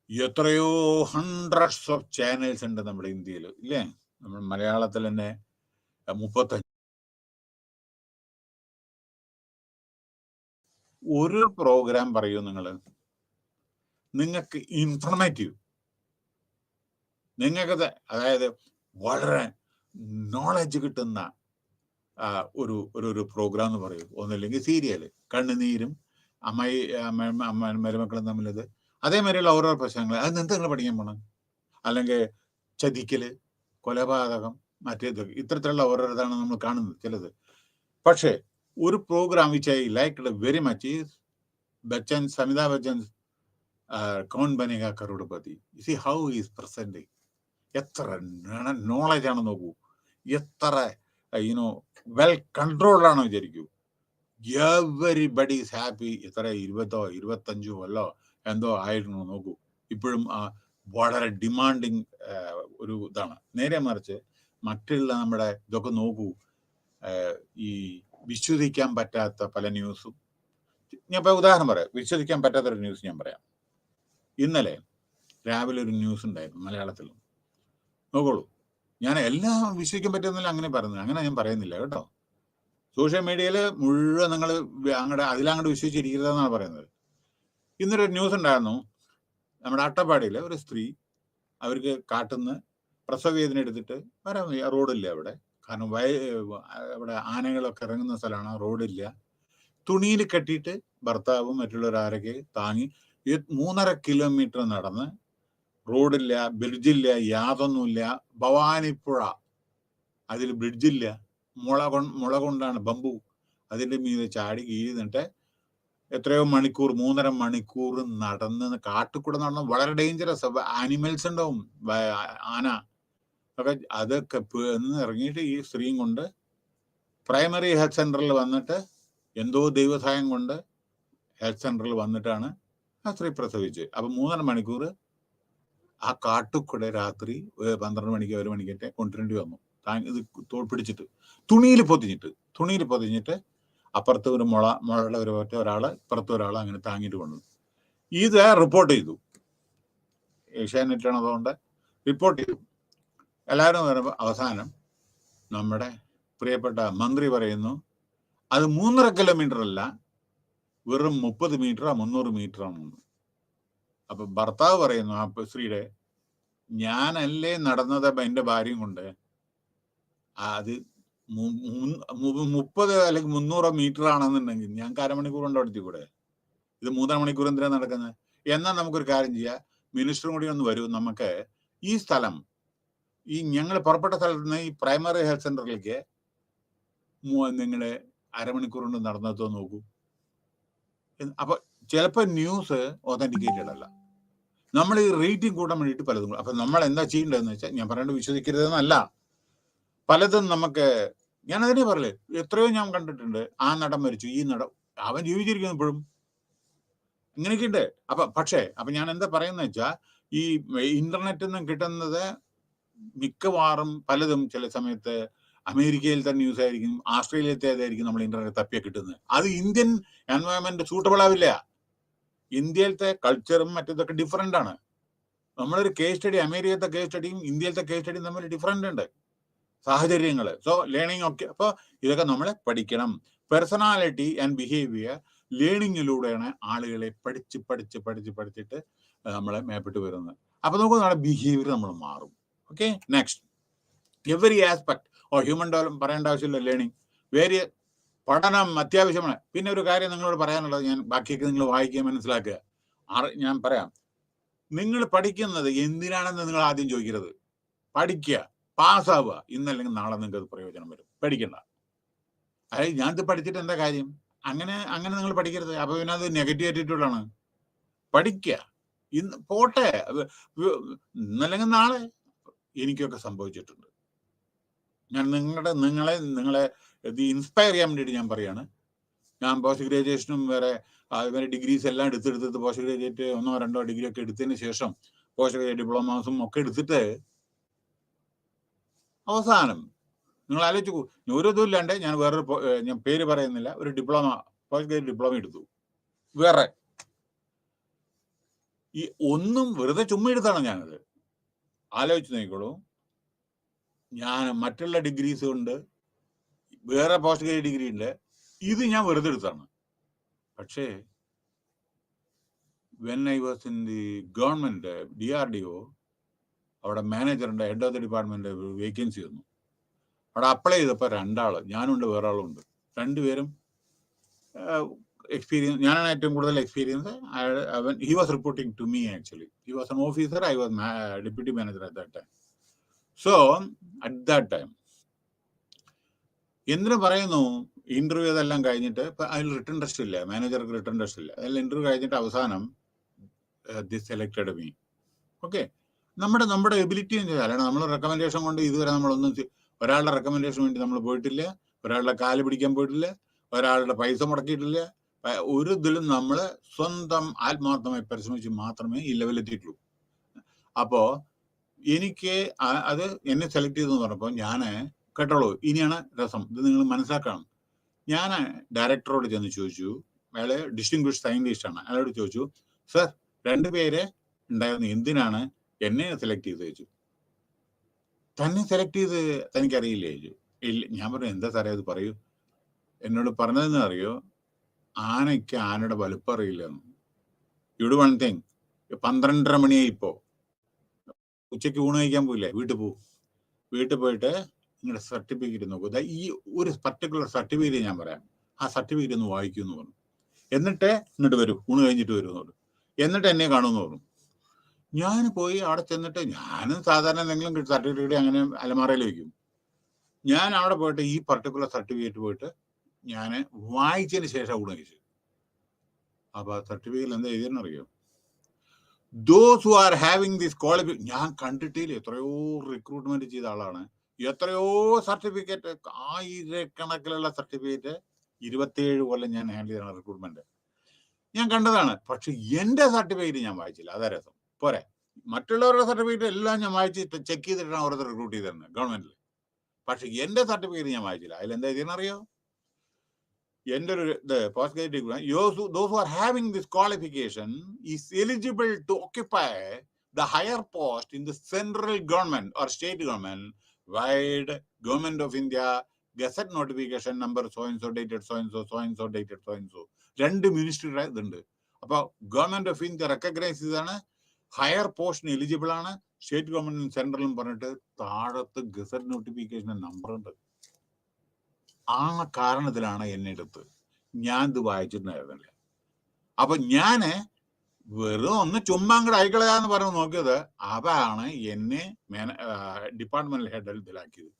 S1: എത്രയോ ഹൺഡ്രഡ്സ് ഓഫ് ചാനൽസ് ഉണ്ട് നമ്മുടെ ഇന്ത്യയിൽ, ഇല്ലേ? നമ്മൾ മലയാളത്തിൽ തന്നെ 35. ഒരു പ്രോഗ്രാം പറയൂ നിങ്ങൾക്ക് ഇൻഫർമേറ്റീവ്, നിങ്ങൾക്ക് അതായത് വളരെ നോളജ് കിട്ടുന്ന ഒരു പ്രോഗ്രാം എന്ന് പറയൂ. ഒന്നില്ലെങ്കിൽ സീരിയല് കണ്ണുനീരും മരുമക്കളും തമ്മിലത്, അതേമാതിരിയുള്ള ഓരോ പ്രശ്നങ്ങൾ, അത് നിങ്ങൾ പഠിക്കാൻ പോണം. അല്ലെങ്കിൽ ചതിക്കല്, കൊലപാതകം, മറ്റേത്, ഇത്തരത്തിലുള്ള ഓരോതാണ് നമ്മൾ കാണുന്നത് ചിലത്. പക്ഷേ ഒരു programme which I liked very much is Amitabh Bachchan's Kaun Banega Crorepati. See how is presenting. എത്ര നോളജ് ആണ് നോക്കൂ, എത്ര വെൽ കൺട്രോൾഡ് ആണോ വിചാരിക്കൂ. Everybody is happy. എത്ര 20-25 കൊല്ലോ എന്തോ ആയിരുന്നു നോക്കൂ. ഇപ്പോഴും വളരെ ഡിമാൻഡിങ് ഒരു ഇതാണ്. നേരെ മറിച്ച് മറ്റുള്ള നമ്മുടെ ഇതൊക്കെ നോക്കൂ, ഈ വിശ്വസിക്കാൻ പറ്റാത്ത പല ന്യൂസും. ഞാൻ ഇപ്പൊ ഉദാഹരണം പറയാം, വിശ്വസിക്കാൻ പറ്റാത്തൊരു ന്യൂസ് ഞാൻ പറയാം. ഇന്നലെ രാവിലെ ഒരു ന്യൂസ് ഉണ്ടായിരുന്നു മലയാളത്തിലും. നോക്കോളൂ, ഞാൻ എല്ലാം വിശ്വസിക്കാൻ പറ്റുന്നില്ല അങ്ങനെ പറയുന്നത്, അങ്ങനെ ഞാൻ പറയുന്നില്ല കേട്ടോ. സോഷ്യൽ മീഡിയയിൽ മുഴുവൻ നിങ്ങൾ അതിലങ്ങോട്ട് വിശ്വസിച്ചിരിക്കരുതെന്നാണ് പറയുന്നത്. ഇന്നൊരു ന്യൂസ് ഉണ്ടായിരുന്നു, നമ്മുടെ അട്ടപ്പാടിയിലെ ഒരു സ്ത്രീ, അവർക്ക് കാട്ടുന്ന പ്രസവവേദന എടുത്തിട്ട് വരാൻ റോഡില്ല അവിടെ, കാരണം അവിടെ ആനകളൊക്കെ ഇറങ്ങുന്ന സ്ഥലമാണ്, റോഡില്ല. തുണിയിൽ കെട്ടിയിട്ട് ഭർത്താവും മറ്റുള്ളവരാരൊക്കെ താങ്ങി 3.5 കിലോമീറ്റർ നടന്ന്, റോഡില്ല, ബ്രിഡ്ജില്ല, യാതൊന്നുമില്ല. ഭവാനിപ്പുഴ, അതിൽ ബ്രിഡ്ജില്ല, മുള കൊണ്ടാണ് ബംബു, അതിൻ്റെ മീതെ ചാടി കീഴിന്നിട്ട് എത്രയോ മണിക്കൂർ, 3.5 മണിക്കൂർ നടന്ന്, കാട്ടിക്കൂടെ നടന്ന്, വളരെ ഡേഞ്ചറസ്. ആനിമൽസ് ഉണ്ടാവും, ആന ഒക്കെ. അതൊക്കെ ഇറങ്ങിയിട്ട് ഈ സ്ത്രീയും കൊണ്ട് പ്രൈമറി ഹെൽത്ത് സെന്ററിൽ വന്നിട്ട്, എന്തോ ദൈവസഹായം കൊണ്ട് ഹെൽത്ത് സെന്ററിൽ വന്നിട്ടാണ് ആ സ്ത്രീ പ്രസവിച്ചത്. അപ്പൊ 3.5 മണിക്കൂർ ആ കാട്ടുകൂടെ രാത്രി 12 മണിക്ക് 1 മണിക്കൊക്കെ കൊണ്ടുവരേണ്ടി വന്നു. ഇത് പിടിച്ചിട്ട് തുണിയിൽ പൊതിഞ്ഞിട്ട് അപ്പുറത്ത് ഒരു മുളയുടെ ഒരു ഒരാള്, ഇപ്പുറത്ത് ഒരാൾ, അങ്ങനെ താങ്ങിയിട്ട് കൊണ്ടു. ഇത് റിപ്പോർട്ട് ചെയ്തു, ഏഷ്യാനെറ്റാണ്, അതുകൊണ്ട് റിപ്പോർട്ട് ചെയ്തു. എല്ലാവരും വരുമ്പോൾ അവസാനം നമ്മുടെ പ്രിയപ്പെട്ട മന്ത്രി പറയുന്നു, അത് 3.5 കിലോമീറ്റർ അല്ല, വെറും 30 മീറ്റർ 300 മീറ്റർ ആണ്. അപ്പൊ ഭർത്താവ് പറയുന്നു ആ സ്ത്രീയുടെ, ഞാനല്ലേ നടന്നത് എന്റെ ഭാര്യയും കൊണ്ട്, അത് 30 അല്ലെങ്കിൽ 300 മീറ്റർ ആണെന്നുണ്ടെങ്കിൽ ഞങ്ങൾക്ക് 1/2 മണിക്കൂർ കൊണ്ട് അടുത്തി കൂടെ, ഇത് 3.5 മണിക്കൂർ എന്തിനാ നടക്കുന്നത്? എന്നാൽ നമുക്കൊരു കാര്യം ചെയ്യാം, മിനിസ്റ്ററും കൂടി ഒന്ന് വരൂ, നമുക്ക് ഈ സ്ഥലം, ഈ ഞങ്ങൾ പുറപ്പെട്ട സ്ഥലത്ത് നിന്ന് ഈ പ്രൈമറി ഹെൽത്ത് സെന്ററിലേക്ക് നിങ്ങള് 1/2 മണിക്കൂർ കൊണ്ട് നടന്നെത്തോ നോക്കൂ. അപ്പൊ ചിലപ്പോ ന്യൂസ് ഒതന്റിക്കേറ്റഡ് അല്ല. നമ്മൾ ഈ റേറ്റിംഗ് കൂട്ടാൻ വേണ്ടിയിട്ട് പലതും. അപ്പൊ നമ്മൾ എന്താ ചെയ്യേണ്ടതെന്ന് വെച്ചാൽ, ഞാൻ പറയേണ്ടത് വിശ്വസിക്കരുതെന്നല്ല, പലതും നമുക്ക്, ഞാൻ അതിനെ പറയലേ, എത്രയോ ഞാൻ കണ്ടിട്ടുണ്ട്, ആ നടൻ മരിച്ചു, ഈ നടൻ, അവൻ ജീവിച്ചിരിക്കുന്നു ഇപ്പോഴും, ഇങ്ങനെയൊക്കെ ഉണ്ട്. അപ്പൊ ഞാൻ എന്താ പറയുന്നത് വെച്ചാൽ, ഈ ഇന്റർനെറ്റിൽ നിന്ന് കിട്ടുന്നത് മിക്കവാറും പലതും ചില സമയത്ത് അമേരിക്കയിലത്തെ ന്യൂസ് ആയിരിക്കും, ആസ്ട്രേലിയത്തേതായിരിക്കും നമ്മൾ ഇന്റർനെറ്റ് തപ്പിയാൽ കിട്ടുന്നത്. അത് ഇന്ത്യൻ എൻവയോൺമെന്റ് സൂട്ടബിൾ ആവില്ല. ഇന്ത്യയിലത്തെ കൾച്ചറും മറ്റേതൊക്കെ ഡിഫറെന്റ് ആണ്. നമ്മളൊരു കേസ് സ്റ്റഡി, അമേരിക്കത്തെ കേസ് സ്റ്റഡിയും ഇന്ത്യയിലത്തെ കേസ് സ്റ്റഡിയും തമ്മിൽ ഡിഫറെന്റ് ഉണ്ട്, സാഹചര്യങ്ങൾ. സോ ലേണിംഗ് ഒക്കെ. അപ്പോൾ ഇതൊക്കെ നമ്മൾ പഠിക്കണം. പേഴ്സണാലിറ്റി ആൻഡ് ബിഹേവിയർ ലേണിങ്ങിലൂടെയാണ് ആളുകളെ പഠിച്ചിട്ട് നമ്മളെ മേപ്പിട്ട് വരുന്നത്. അപ്പൊ നമുക്ക് നമ്മുടെ ബിഹേവിയർ നമ്മൾ മാറും. ഓക്കെ, നെക്സ്റ്റ്, എവറി ആസ്പെക്ട് ഓ ഹ്യൂമൻ ഡെവലപ്മെന്റ് പറയേണ്ട ആവശ്യമില്ല. ലേണിംഗ് വേരിയ പഠനം അത്യാവശ്യമാണ്. പിന്നെ ഒരു കാര്യം നിങ്ങളോട് പറയാനുള്ളത്, ഞാൻ ബാക്കിയൊക്കെ നിങ്ങൾ വായിക്കുക, മനസ്സിലാക്കുക. ഞാൻ പറയാം, നിങ്ങൾ പഠിക്കുന്നത് എന്തിനാണെന്ന് നിങ്ങൾ ആദ്യം ചോദിക്കരുത്. പഠിക്കുക, പാസ്സാവുക, ഇന്നല്ലെങ്കിൽ നാളെ നിങ്ങൾക്ക് അത് പ്രയോജനം വരും. പഠിക്കണ്ട. അതായത് ഞാനിത് പഠിച്ചിട്ട് എന്താ കാര്യം, അങ്ങനെ നിങ്ങൾ പഠിക്കരുത്. അപ്പൊ പിന്നെ അത് നെഗറ്റീവ് ആറ്റിറ്റ്യൂഡാണ്. പഠിക്കുക, ഇന്ന് പോട്ടെ, ഇന്നല്ലെങ്കിൽ നാളെ. എനിക്കൊക്കെ സംഭവിച്ചിട്ടുണ്ട്. ഞാൻ നിങ്ങളെ ഇത് ഇൻസ്പയർ ചെയ്യാൻ വേണ്ടിയിട്ട് ഞാൻ പറയാണ്. ഞാൻ പോസ്റ്റ് ഗ്രാജുവേഷനും വേറെ ഡിഗ്രീസ് എല്ലാം എടുത്തെടുത്ത് പോസ്റ്റ് ഗ്രാജുവേറ്റ് 1 or 2 ഡിഗ്രി ഒക്കെ എടുത്തതിന് ശേഷം പോസ്റ്റ് ഗ്രാജുവേറ്റ് ഡിപ്ലോമാസും ഒക്കെ എടുത്തിട്ട് അവസാനം നിങ്ങൾ ആലോചിച്ചു, ഒരു ഇതും ഇല്ലാണ്ട് ഞാൻ ഞാൻ പേര് പറയുന്നില്ല, ഒരു ഡിപ്ലോമ, പോസ്റ്റ് ഗ്രാജുവേറ്റ് ഡിപ്ലോമ എടുത്തു. വേറെ ഈ ഒന്നും വെറുതെ ചുമ്മാ എടുത്താണ് ഞാനത്. ആലോചിച്ച് നോക്കിക്കോളൂ. ഞാൻ മറ്റുള്ള ഡിഗ്രീസ് കൊണ്ട് വേറെ പോസ്റ്റ് ഗ്രാജുവേറ്റ് ഡിഗ്രി ഉണ്ട്, ഇത് ഞാൻ വെറുതെ എടുത്താണ്. പക്ഷേ when I was in the government DRDO, അവിടെ മാനേജറിന്റെ head of the department vacancy വന്നു. അവിടെ അപ്ലൈ ചെയ്തപ്പോൾ 2 ആള്, ഞാനുണ്ട് വേറെ ആളുണ്ട്. 2 പേരും എക്സ്പീരിയൻസ്, ഞാനാണ് ഏറ്റവും കൂടുതൽ experience. He was reporting to me. Actually he was an officer, I was deputy manager at that time. So at that time എന്തിനു പറയുന്നു, ഇന്റർവ്യൂ അതെല്ലാം കഴിഞ്ഞിട്ട് അതിൽ റിട്ടേൺ ടെസ്റ്റ് ഇല്ല, മാനേജർക്ക് റിട്ടേൺ ടെസ്റ്റ് ഇല്ല. അതിൽ ഇന്റർവ്യൂ കഴിഞ്ഞിട്ട് അവസാനം ദിസ് സെലക്ടഡ് മീ. ഓക്കെ, നമ്മുടെ എബിലിറ്റി അല്ലാണ്ട് നമ്മൾ റെക്കമെൻഡേഷൻ കൊണ്ട് ഇതുവരെ നമ്മളൊന്നും, ഒരാളുടെ റെക്കമെൻഡേഷൻ വേണ്ടി നമ്മൾ പോയിട്ടില്ല, ഒരാളുടെ കാല് പിടിക്കാൻ പോയിട്ടില്ല, ഒരാളുടെ പൈസ മുടക്കിയിട്ടില്ല. ഒരു ഇതിലും നമ്മൾ സ്വന്തം ആത്മാർത്ഥമായി പരിശ്രമിച്ച് മാത്രമേ ഈ ലെവലെത്തിയിട്ടുള്ളൂ. അപ്പോ എനിക്ക് അത് എന്നെ സെലക്ട് ചെയ്തെന്ന് പറഞ്ഞപ്പോൾ ഞാൻ കേട്ടോളൂ, ഇനിയാണ് രസം, ഇത് നിങ്ങൾ മനസ്സിലാക്കണം. ഞാൻ ഡയറക്ടറോട് ചെന്ന് ചോദിച്ചു, അയാള് ഡിസ്റ്റിങ്വിഷ്ഡ് സയന്റിസ്റ്റ് ആണ്, അയാളോട് ചോദിച്ചു, സർ 2 പേര് ഉണ്ടായിരുന്നു, എന്തിനാണ് എന്നെ സെലക്ട് ചെയ്ത് ചോദിച്ചു. തന്നെ സെലക്ട് ചെയ്ത് തനിക്കറിയില്ലേ ചോദിച്ചു. ഇല്ല. ഞാൻ പറഞ്ഞു, എന്താ സാറേ അത് പറയൂ. എന്നോട് പറഞ്ഞതെന്ന് അറിയോ, ആനയ്ക്ക് ആനയുടെ വലുപ്പം അറിയില്ലെന്ന്. യു ഡു വൺ തിങ്, 12:30 മണിയായി, ഇപ്പോ ഉച്ചയ്ക്ക് ഊണ് കഴിക്കാൻ പോയില്ലേ, വീട്ടിൽ പോയിട്ട് നിങ്ങളുടെ സർട്ടിഫിക്കറ്റ് നോക്കൂ. ഈ ഒരു പർട്ടിക്കുലർ സർട്ടിഫിക്കറ്റ് ഞാൻ പറയാം, ആ സർട്ടിഫിക്കറ്റ് ഒന്ന് വായിക്കൂ എന്ന് പറഞ്ഞു. എന്നിട്ട് ഇങ്ങോട്ട് വരൂ, ഊണ് കഴിഞ്ഞിട്ട് വരും എന്ന് പറഞ്ഞു. എന്നിട്ട് എന്നെ കാണുമെന്ന് പറഞ്ഞു. ഞാൻ പോയി അവിടെ ചെന്നിട്ട്, ഞാനും സാധാരണ എന്തെങ്കിലും സർട്ടിഫിക്കറ്റ് അങ്ങനെ അലമാറയിൽ വയ്ക്കും. ഞാൻ അവിടെ പോയിട്ട് ഈ പർട്ടിക്കുലർ സർട്ടിഫിക്കറ്റ് പോയിട്ട് ഞാൻ വായിച്ചതിന് ശേഷം ഊണ് കഴിച്ചു. അപ്പൊ ആ സർട്ടിഫിക്കറ്റിൽ എന്താ എഴുതിയെന്നറിയോ, those who are having this qualification. ഞാൻ കണ്ടിട്ടില്ല, എത്രയോ റിക്രൂട്ട്മെന്റ് ചെയ്ത ആളാണ്, എത്രയോ സർട്ടിഫിക്കറ്റ്, 1000കണക്കിലുള്ള സർട്ടിഫിക്കറ്റ്, 27 കൊല്ലം ഞാൻ ഹാൻഡിൽ ചെയ്യണം റിക്രൂട്ട്മെന്റ്, ഞാൻ കണ്ടതാണ്. പക്ഷെ എന്റെ സർട്ടിഫിക്കറ്റ് ഞാൻ വായിച്ചില്ല. അതാ രസം. പോരെ, മറ്റുള്ളവരുടെ സർട്ടിഫിക്കറ്റ് എല്ലാം ഞാൻ വായിച്ച് ചെക്ക് ചെയ്തിട്ടാണ് ഓരോരുത്തർ റിക്രൂട്ട് ചെയ്തിരുന്നത് ഗവൺമെന്റിൽ. പക്ഷെ എന്റെ സർട്ടിഫിക്കറ്റ് ഞാൻ വായിച്ചില്ല. അതിലെന്താ എഴുതിയെന്നറിയോ, എൻ്റെ ഒരു post graduate degree, those who are having this qualification is eligible to occupy the higher post in the central government or state government wide government of India gazette notification number so and so dated so and so, so and so dated so and so. 2 മിനിസ്ട്രിയുടെ ഇതുണ്ട്. അപ്പൊ government of India recognise ചെയ്താണ്, higher പോസ്റ്റിന് eligible ആണ്, state ഗവൺമെന്റും സെൻട്രലും പറഞ്ഞിട്ട് താഴത്ത് gazette notification number ഉണ്ട്. ആ കാരണത്തിലാണ് എന്നെ എടുത്ത്. ഞാൻ ഇത് വായിച്ചിട്ടുണ്ടായിരുന്നില്ല. അപ്പൊ ഞാന് വെറും ഒന്ന് ചുമ്മാ അങ്ങോട്ട് അയക്കളയാന്ന് പറഞ്ഞ് നോക്കിയത്, അതാണ് എന്നെ ഡിപ്പാർട്ട്മെന്റൽ ഹെഡ് ഇതിലാക്കിയത്.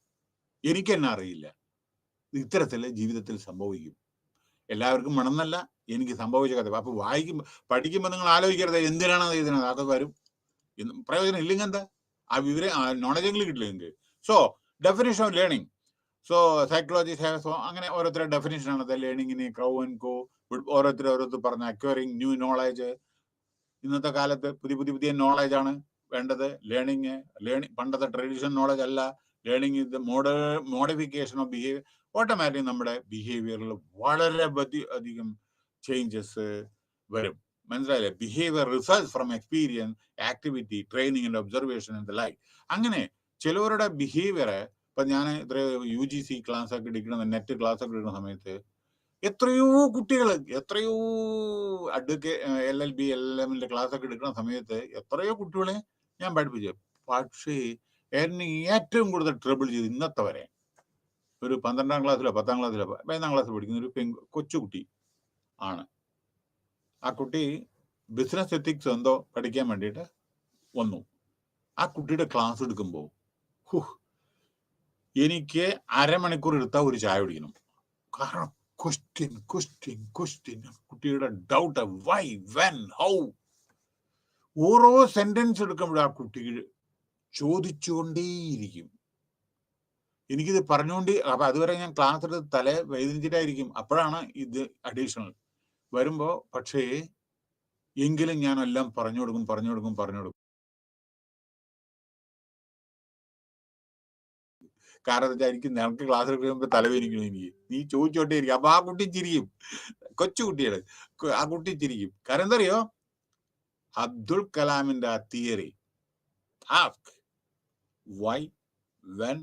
S1: എനിക്ക് എന്നെ അറിയില്ല. ഇത്തരത്തില് ജീവിതത്തിൽ സംഭവിക്കും. എല്ലാവർക്കും വേണമെന്നല്ല, എനിക്ക് സംഭവിച്ച കഥ. അപ്പൊ പഠിക്കുമ്പോൾ നിങ്ങൾ ആലോചിക്കരുത് എന്തിനാണ് അത് എഴുതുന്നത്, അതൊക്കെ വരും, പ്രയോജനം ഇല്ലെങ്കിൽ എന്താ, ആ നോളജെങ്കിലും കിട്ടില്ല നിങ്ങൾക്ക്. So definition of learning, so psychologist അങ്ങനെ ഓരോരുത്തരുടെ ഡെഫിനിഷൻ ആണ് ലേണിങ്ങിന്. ക്രൗ ആൻഡ് കോ ഓരോരുത്തർ പറഞ്ഞ അക്വയറിങ് ന്യൂ നോളജ്. ഇന്നത്തെ കാലത്ത് പുതിയ നോളജ് ആണ് വേണ്ടത്. ലേണിംഗ് പണ്ടത്തെ ട്രഡീഷണൽ നോളജ് അല്ല. ലേണിംഗ് ഇത് മോഡിഫിക്കേഷൻ ഓഫ് ബിഹേവിയർ. ഓട്ടോമാറ്റിക് നമ്മുടെ ബിഹേവിയറിൽ വളരെ അധികം ചേഞ്ചസ് വരും. മനസ്സിലായില്ലേ? Behaviour result from experience, activity, training and observation and life. അങ്ങനെ ചിലവരുടെ ബിഹേവിയർ, ഇപ്പൊ ഞാൻ ഇത്ര UGC ക്ലാസ് ഒക്കെ എടുക്കുന്ന, നെറ്റ് ക്ലാസ് ഒക്കെ എടുക്കുന്ന സമയത്ത് എത്രയോ കുട്ടികൾ, എത്രയോ LLB LLM ക്ലാസ് ഒക്കെ എടുക്കുന്ന സമയത്ത് എത്രയോ കുട്ടികളെ ഞാൻ പഠിപ്പിച്ചു. പക്ഷേ എന്നെ ഏറ്റവും കൂടുതൽ ട്രബിൾ ചെയ്ത് ഇന്നത്തെ വരെ ഒരു 12ാം ക്ലാസ്സിലോ 10ാം ക്ലാസ്സിലോ 15ാം ക്ലാസ്സിൽ പഠിക്കുന്ന ഒരു കൊച്ചുകുട്ടി ആണ്. ആ കുട്ടി ബിസിനസ് എത്തിക്സ് എന്തോ പഠിക്കാൻ വേണ്ടിയിട്ട് വന്നു. ആ കുട്ടിയുടെ ക്ലാസ് എടുക്കുമ്പോൾ എനിക്ക് അരമണിക്കൂർ എടുത്താൽ ഒരു ചായ കുടിക്കണം. കാരണം ക്വസ്റ്റ്യൻ കുട്ടിയുടെ ഡൗട്ട്, വൈ, വെൻ, ഹൗ, ഓരോ സെന്റൻസ് എടുക്കുമ്പോഴും ആ കുട്ടി ചോദിച്ചുകൊണ്ടേയിരിക്കും. എനിക്കിത് പറഞ്ഞുകൊണ്ട്, അപ്പൊ അതുവരെ ഞാൻ ക്ലാസ് എടുത്ത് തല വേദനിച്ചിട്ടായിരിക്കും. അപ്പോഴാണ് ഇത് അഡീഷണൽ വരുമ്പോ, പക്ഷേ എങ്കിലും ഞാൻ എല്ലാം പറഞ്ഞു കൊടുക്കും. കാരണം എന്താ, എനിക്ക് ഞങ്ങൾക്ക് ക്ലാസ് എടുക്കുമ്പോൾ തലവേദനിക്കണം എനിക്ക്. നീ ചോദിച്ചോട്ടേ ഇരിക്കും. അപ്പൊ ആ കുട്ടി ചിരിക്കും. കൊച്ചുകുട്ടിയാണ്, ആ കുട്ടി ചിരിക്കും. കാരണം എന്താ അറിയോ, അബ്ദുൽ കലാമിന്റെ ആ തിയറി, ആസ്ക്, വൈ, വെൻ,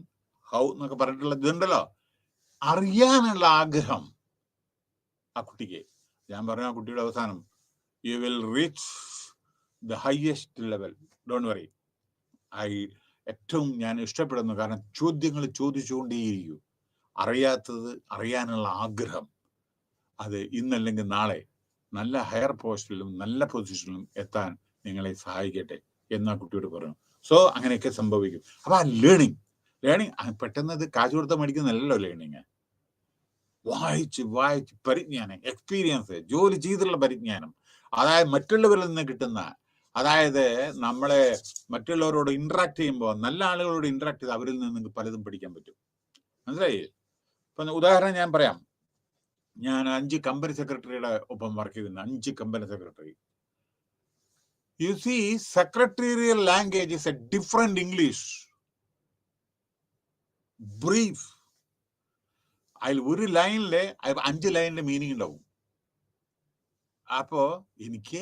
S1: ഹൗ എന്നൊക്കെ പറഞ്ഞിട്ടുള്ള ഇതുണ്ടല്ലോ, അറിയാനുള്ള ആഗ്രഹം ആ കുട്ടിക്ക്. ഞാൻ പറഞ്ഞ ആ കുട്ടിയുടെ അവസാനം, you will reach the highest level, don't worry. ഏറ്റവും ഞാൻ ഇഷ്ടപ്പെടുന്നു. കാരണം ചോദ്യങ്ങൾ ചോദിച്ചുകൊണ്ടേയിരിക്കും. അറിയാത്തത് അറിയാനുള്ള ആഗ്രഹം, അത് ഇന്നല്ലെങ്കിൽ നാളെ നല്ല ഹയർ പോസ്റ്റിലും നല്ല പൊസിഷനിലും എത്താൻ നിങ്ങളെ സഹായിക്കട്ടെ എന്നാ കുട്ടിയോട് പറഞ്ഞു. സോ അങ്ങനെയൊക്കെ സംഭവിക്കും. അപ്പൊ ആ ലേണിംഗ് പെട്ടെന്ന് ഇത് കാശ് കൊടുത്താൽ മേടിക്കുന്നല്ലോ ലേണിങ്. വായിച്ച് പരിജ്ഞാനം, എക്സ്പീരിയൻസ്, ജോലി ചെയ്തുള്ള പരിജ്ഞാനം, അതായത് മറ്റുള്ളവരിൽ നിന്ന് കിട്ടുന്ന, അതായത് നമ്മളെ മറ്റുള്ളവരോട് ഇന്ററാക്ട് ചെയ്യുമ്പോൾ, നല്ല ആളുകളോട് ഇന്ററാക്ട് ചെയ്ത് അവരിൽ നിന്ന് നിങ്ങൾക്ക് പലതും പഠിക്കാൻ പറ്റും. മനസ്സിലായി? ഇപ്പൊ ഉദാഹരണം ഞാൻ പറയാം. ഞാൻ 5 കമ്പനി സെക്രട്ടറിയുടെ ഒപ്പം വർക്ക് ചെയ്തിരുന്നു. 5 company secretary. You see, secretarial language is a different English, brief. അതിൽ ഒരു ലൈനിലെ 5 ലൈനിന്റെ മീനിങ് ഉണ്ടാവും. അപ്പോ എനിക്ക്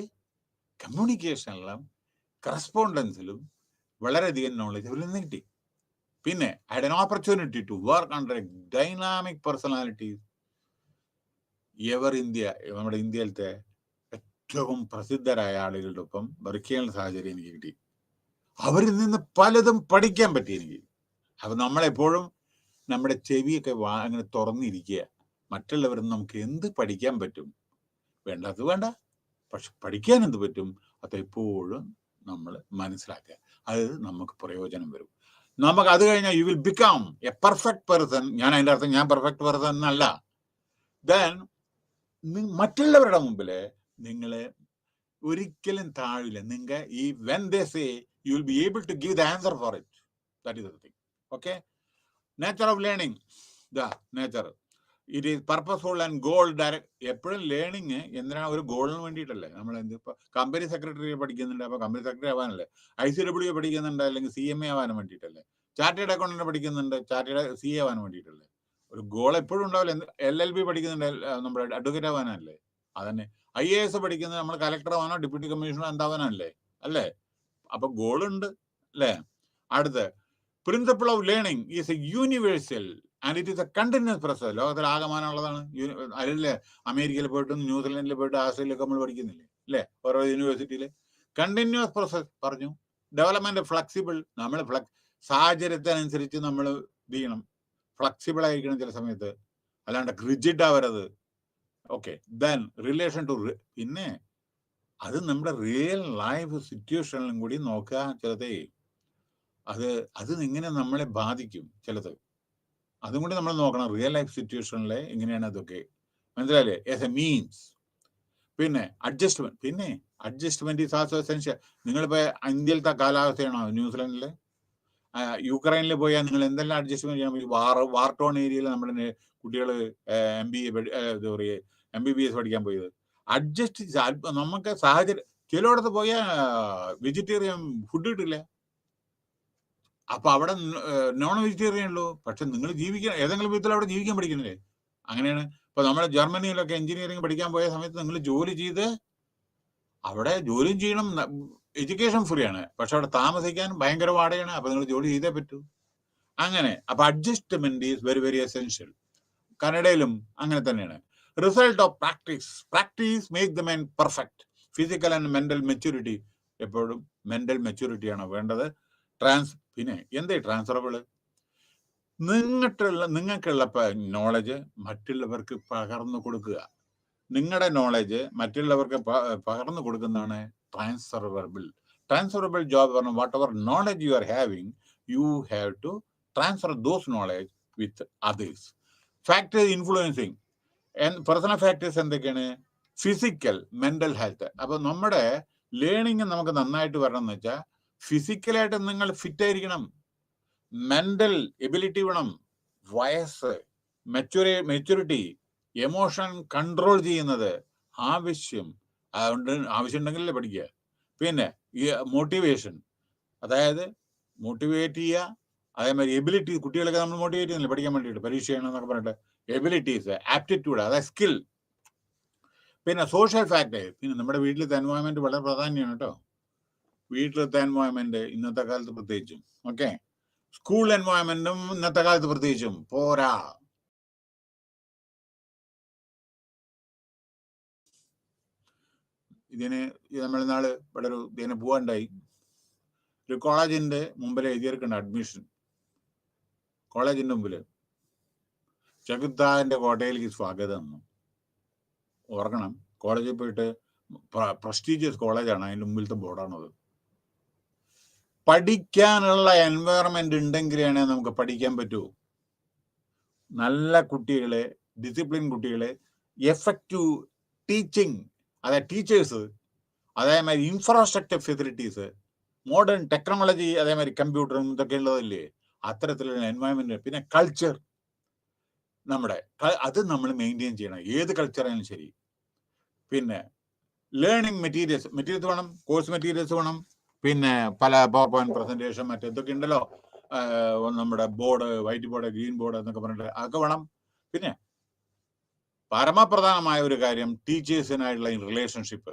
S1: കമ്മ്യൂണിക്കേഷനിലും കറസ്പോണ്ടൻസിലും വളരെയധികം നോളജ് അവരിൽ നിന്ന് കിട്ടി. പിന്നെ I had an opportunity to work under a dynamic personalities. നമ്മുടെ ഇന്ത്യയിലത്തെ ഏറ്റവും പ്രസിദ്ധരായ ആളുകളുടെ ഒപ്പം വർക്ക് ചെയ്യാനുള്ള സാഹചര്യം എനിക്ക് കിട്ടി. അവരിൽ നിന്ന് പലതും പഠിക്കാൻ പറ്റി എനിക്ക്. അപ്പൊ നമ്മളെപ്പോഴും നമ്മുടെ ചെവിയൊക്കെ അങ്ങനെ തുറന്നിരിക്കുക. മറ്റുള്ളവരിൽ നിന്ന് നമുക്ക് എന്ത് പഠിക്കാൻ പറ്റും? വേണ്ടത് വേണ്ട, പക്ഷെ പഠിക്കാൻ എന്ത് പറ്റും അതെപ്പോഴും നമ്മൾ മനസ്സിലാക്കുക. അത് നമുക്ക് പ്രയോജനം വരും. നമുക്ക് അത് കഴിഞ്ഞാൽ you will become A perfect person. ഞാൻ അതിൻ്റെ അർത്ഥം ഞാൻ പെർഫെക്റ്റ് പേഴ്സൺ എന്നല്ല. ദെൻ മറ്റുള്ളവരുടെ മുമ്പിൽ നിങ്ങൾ ഒരിക്കലും താഴില്ല. നിങ്ങൾ ഈ when they say you will be able to give the answer for it. That is the thing. Okay, nature of learning, the nature it is purposeful and goal direct. എപ്പോഴും learning എന്തിനാണ്? ഒരു ഗോളിന് വേണ്ടിയിട്ടല്ലേ. നമ്മൾ ഇപ്പൊ കമ്പനി സെക്രട്ടറി പഠിക്കുന്നുണ്ട്, അപ്പൊ company secretary ആവാനല്ലേ. ICW പഠിക്കുന്നുണ്ട്, അല്ലെങ്കിൽ CMA ആവാനും വേണ്ടിയിട്ടല്ലേ. ചാർട്ടേഡ് അക്കൗണ്ടന്റ് പഠിക്കുന്നുണ്ട്, ചാർട്ടേഡ് CA ആവാനും വേണ്ടിയിട്ടല്ലേ. ഒരു ഗോൾ എപ്പോഴും ഉണ്ടാവില്ല. LLB പഠിക്കുന്നുണ്ട്, നമ്മുടെ അഡ്വക്കേറ്റ് ആവാനല്ലേ. അതന്നെ IAS പഠിക്കുന്നത് നമ്മൾ കലക്ടർ ആവാനോ ഡെപ്യൂട്ടി കമ്മീഷണർ എന്താവാനല്ലേ, അല്ലേ. അപ്പൊ ഗോളുണ്ട്, അല്ലേ. അടുത്ത്, principle of learning is A universal and it is A continuous process. ലോകത്തിൽ ആകമാനമുള്ളതാണ്. അതിലെ അമേരിക്കയിൽ പോയിട്ടും ന്യൂസിലൻഡിൽ പോയിട്ട് ആസ്ട്രേലിയയൊക്കെ നമ്മൾ പഠിക്കുന്നില്ലേ, അല്ലേ, ഓരോ യൂണിവേഴ്സിറ്റിയിൽ. കണ്ടിന്യൂസ് പ്രോസസ് പറഞ്ഞു. Development flexible. നമ്മൾ സാഹചര്യത്തിനനുസരിച്ച് നമ്മൾ ഇത് ചെയ്യണം, ഫ്ലെക്സിബിൾ ആയിരിക്കണം ചില സമയത്ത്, അല്ലാണ്ട് റിജിഡ് ആവരുത്. ഓക്കെ, ദെൻ റിലേഷൻ ടു, പിന്നെ അത് നമ്മുടെ റിയൽ ലൈഫ് സിറ്റുവേഷനിലും കൂടി നോക്കുക. ചിലതേ അത് എങ്ങനെ നമ്മളെ ബാധിക്കും, ചിലത് അതും കൂടി നമ്മൾ നോക്കണം. റിയൽ ലൈഫ് സിറ്റുവേഷനിലെ എങ്ങനെയാണ് അതൊക്കെ, മനസ്സിലായില്ലേ, ആസ് എ മീൻസ്. പിന്നെ അഡ്ജസ്റ്റ്മെന്റ് ഈസ് ആൾസോ എസെൻഷ്യൽ. നിങ്ങളിപ്പോ ഇന്ത്യയിലത്തെ കാലാവസ്ഥയാണോ ന്യൂസിലൻഡില്, യുക്രൈനിൽ പോയാൽ നിങ്ങൾ എന്തെല്ലാം അഡ്ജസ്റ്റ്മെന്റ് ചെയ്യാൻ പറ്റും. വാർ ടോൺ ഏരിയയിൽ നമ്മുടെ കുട്ടികൾ MBBS പഠിക്കാൻ പോയത്. അഡ്ജസ്റ്റ്, നമുക്ക് സാഹചര്യം. ചിലയിടത്ത് പോയാൽ വെജിറ്റേറിയൻ ഫുഡ് കിട്ടില്ല, അപ്പൊ അവിടെ നോൺ വെജിറ്റേറിയൻ ഉള്ളൂ. പക്ഷെ നിങ്ങൾ ജീവിക്കാൻ ഏതെങ്കിലും വിധത്തിൽ അവിടെ ജീവിക്കാൻ പഠിക്കുന്നില്ലേ. അങ്ങനെയാണ്. ഇപ്പൊ നമ്മുടെ ജർമ്മനിയിലൊക്കെ എഞ്ചിനീയറിംഗ് പഠിക്കാൻ പോയ സമയത്ത് നിങ്ങൾ ജോലി ചെയ്ത് അവിടെ ജോലിയും ചെയ്യണം, എഡ്യൂക്കേഷൻ ഫ്രീ ആണ്, പക്ഷെ അവിടെ താമസിക്കാൻ ഭയങ്കര വാടകയാണ്. അപ്പൊ നിങ്ങൾ ജോലി ചെയ്തേ പറ്റൂ. അങ്ങനെ അപ്പൊ adjustment is very very essential. കനഡയിലും അങ്ങനെ തന്നെയാണ്. Result of practice make the man perfect. Physical and mental maturity, എപ്പോഴും മെന്റൽ മെച്യൂരിറ്റിയാണ് വേണ്ടത്. പിന്നെ എന്തേ ട്രാൻസ്ഫറബിള്? നിങ്ങൾക്കുള്ള നോളജ് മറ്റുള്ളവർക്ക് പകർന്നു കൊടുക്കുക. നിങ്ങളുടെ നോളജ് മറ്റുള്ളവർക്ക് പകർന്നു കൊടുക്കുന്നതാണ് ട്രാൻസ്ഫറബിൾ. ട്രാൻസ്ഫറബിൾ ജോബ് പറഞ്ഞാൽ whatever knowledge you are having, you have to transfer those knowledge with others. Factors influencing personal factors എന്തൊക്കെയാണ്? Physical, mental health. അപ്പൊ നമ്മുടെ ലേണിംഗ് നമുക്ക് നന്നായിട്ട് വരണം എന്ന് വെച്ചാൽ ഫിസിക്കലായിട്ട് നിങ്ങൾ ഫിറ്റ് ആയിരിക്കണം, മെന്റൽ എബിലിറ്റി വേണം, വയസ്സ്, മെച്യൂരിറ്റി, എമോഷൻ കൺട്രോൾ ചെയ്യുന്നത് ആവശ്യം. അതുകൊണ്ട് ആവശ്യമുണ്ടെങ്കിലല്ലേ പഠിക്കുക. പിന്നെ ഈ മോട്ടിവേഷൻ, അതായത് മോട്ടിവേറ്റ് ചെയ്യുക. അതേമാതിരി എബിലിറ്റി, കുട്ടികളൊക്കെ നമ്മൾ മോട്ടിവേറ്റ് ചെയ്യുന്നില്ല പഠിക്കാൻ വേണ്ടിയിട്ട്, പരീക്ഷ ചെയ്യണമെന്നൊക്കെ പറഞ്ഞിട്ട്. എബിലിറ്റീസ്, ആപ്റ്റിറ്റ്യൂഡ്, അതായത് സ്കിൽ. പിന്നെ സോഷ്യൽ ഫാക്ടേഴ്സ്. പിന്നെ നമ്മുടെ വീട്ടിലത്തെ എൻവയോൺമെന്റ് വളരെ പ്രാധാന്യമാണ് കേട്ടോ. വീട്ടിലത്തെ എൻവയോൺമെന്റ് ഇന്നത്തെ കാലത്ത് പ്രത്യേകിച്ചും, ഓക്കെ. സ്കൂൾ എൻവയോൺമെന്റും ഇന്നത്തെ കാലത്ത് പ്രത്യേകിച്ചും പോരാ. നമ്മൾ നാള് ഇവിടെ ഇതിനെ പോവാണ്ടായി. ഒരു കോളേജിന്റെ മുമ്പിൽ എഴുതിയെടുക്കേണ്ട അഡ്മിഷൻ, കോളേജിന്റെ മുമ്പില് ചെകുത്താന്റെ കോട്ടയിലേക്ക് സ്വാഗതം. ഓർക്കണം, കോളേജിൽ പോയിട്ട് പ്രസ്റ്റീജിയസ് കോളേജാണ്, അതിന്റെ മുമ്പിലത്തെ ബോർഡാണത്. പഠിക്കാനുള്ള എൻവയറമെന്റ് ഉണ്ടെങ്കിലാണ് നമുക്ക് പഠിക്കാൻ പറ്റൂ. നല്ല കുട്ടികളെ, ഡിസിപ്ലിൻ കുട്ടികളെ, എഫക്റ്റീവ് ടീച്ചിങ്, അതായത് ടീച്ചേഴ്സ്, അതേമാതിരി ഇൻഫ്രാസ്ട്രക്ചർ ഫെസിലിറ്റീസ്, മോഡേൺ ടെക്നോളജി, അതേമാതിരി കമ്പ്യൂട്ടറും ഇതൊക്കെ ഉള്ളതല്ലേ, അത്തരത്തിലുള്ള എൻവയറമെന്റ്. പിന്നെ കൾച്ചർ, അത് നമ്മൾ മെയിൻറ്റെയിൻ ചെയ്യണം, ഏത് കൾച്ചറായാലും ശരി. പിന്നെ ലേണിംഗ് മെറ്റീരിയൽസ് വേണം, കോഴ്സ് മെറ്റീരിയൽസ് വേണം. പിന്നെ പല പവർ പോയിന്റ് പ്രസന്റേഷൻ മറ്റേതൊക്കെ ഉണ്ടല്ലോ, നമ്മുടെ board, white board, green board എന്നൊക്കെ പറഞ്ഞിട്ട് അതൊക്കെ വേണം. പിന്നെ പരമപ്രധാനമായ ഒരു കാര്യം ടീച്ചേഴ്സിനായിട്ടുള്ള റിലേഷൻഷിപ്പ്.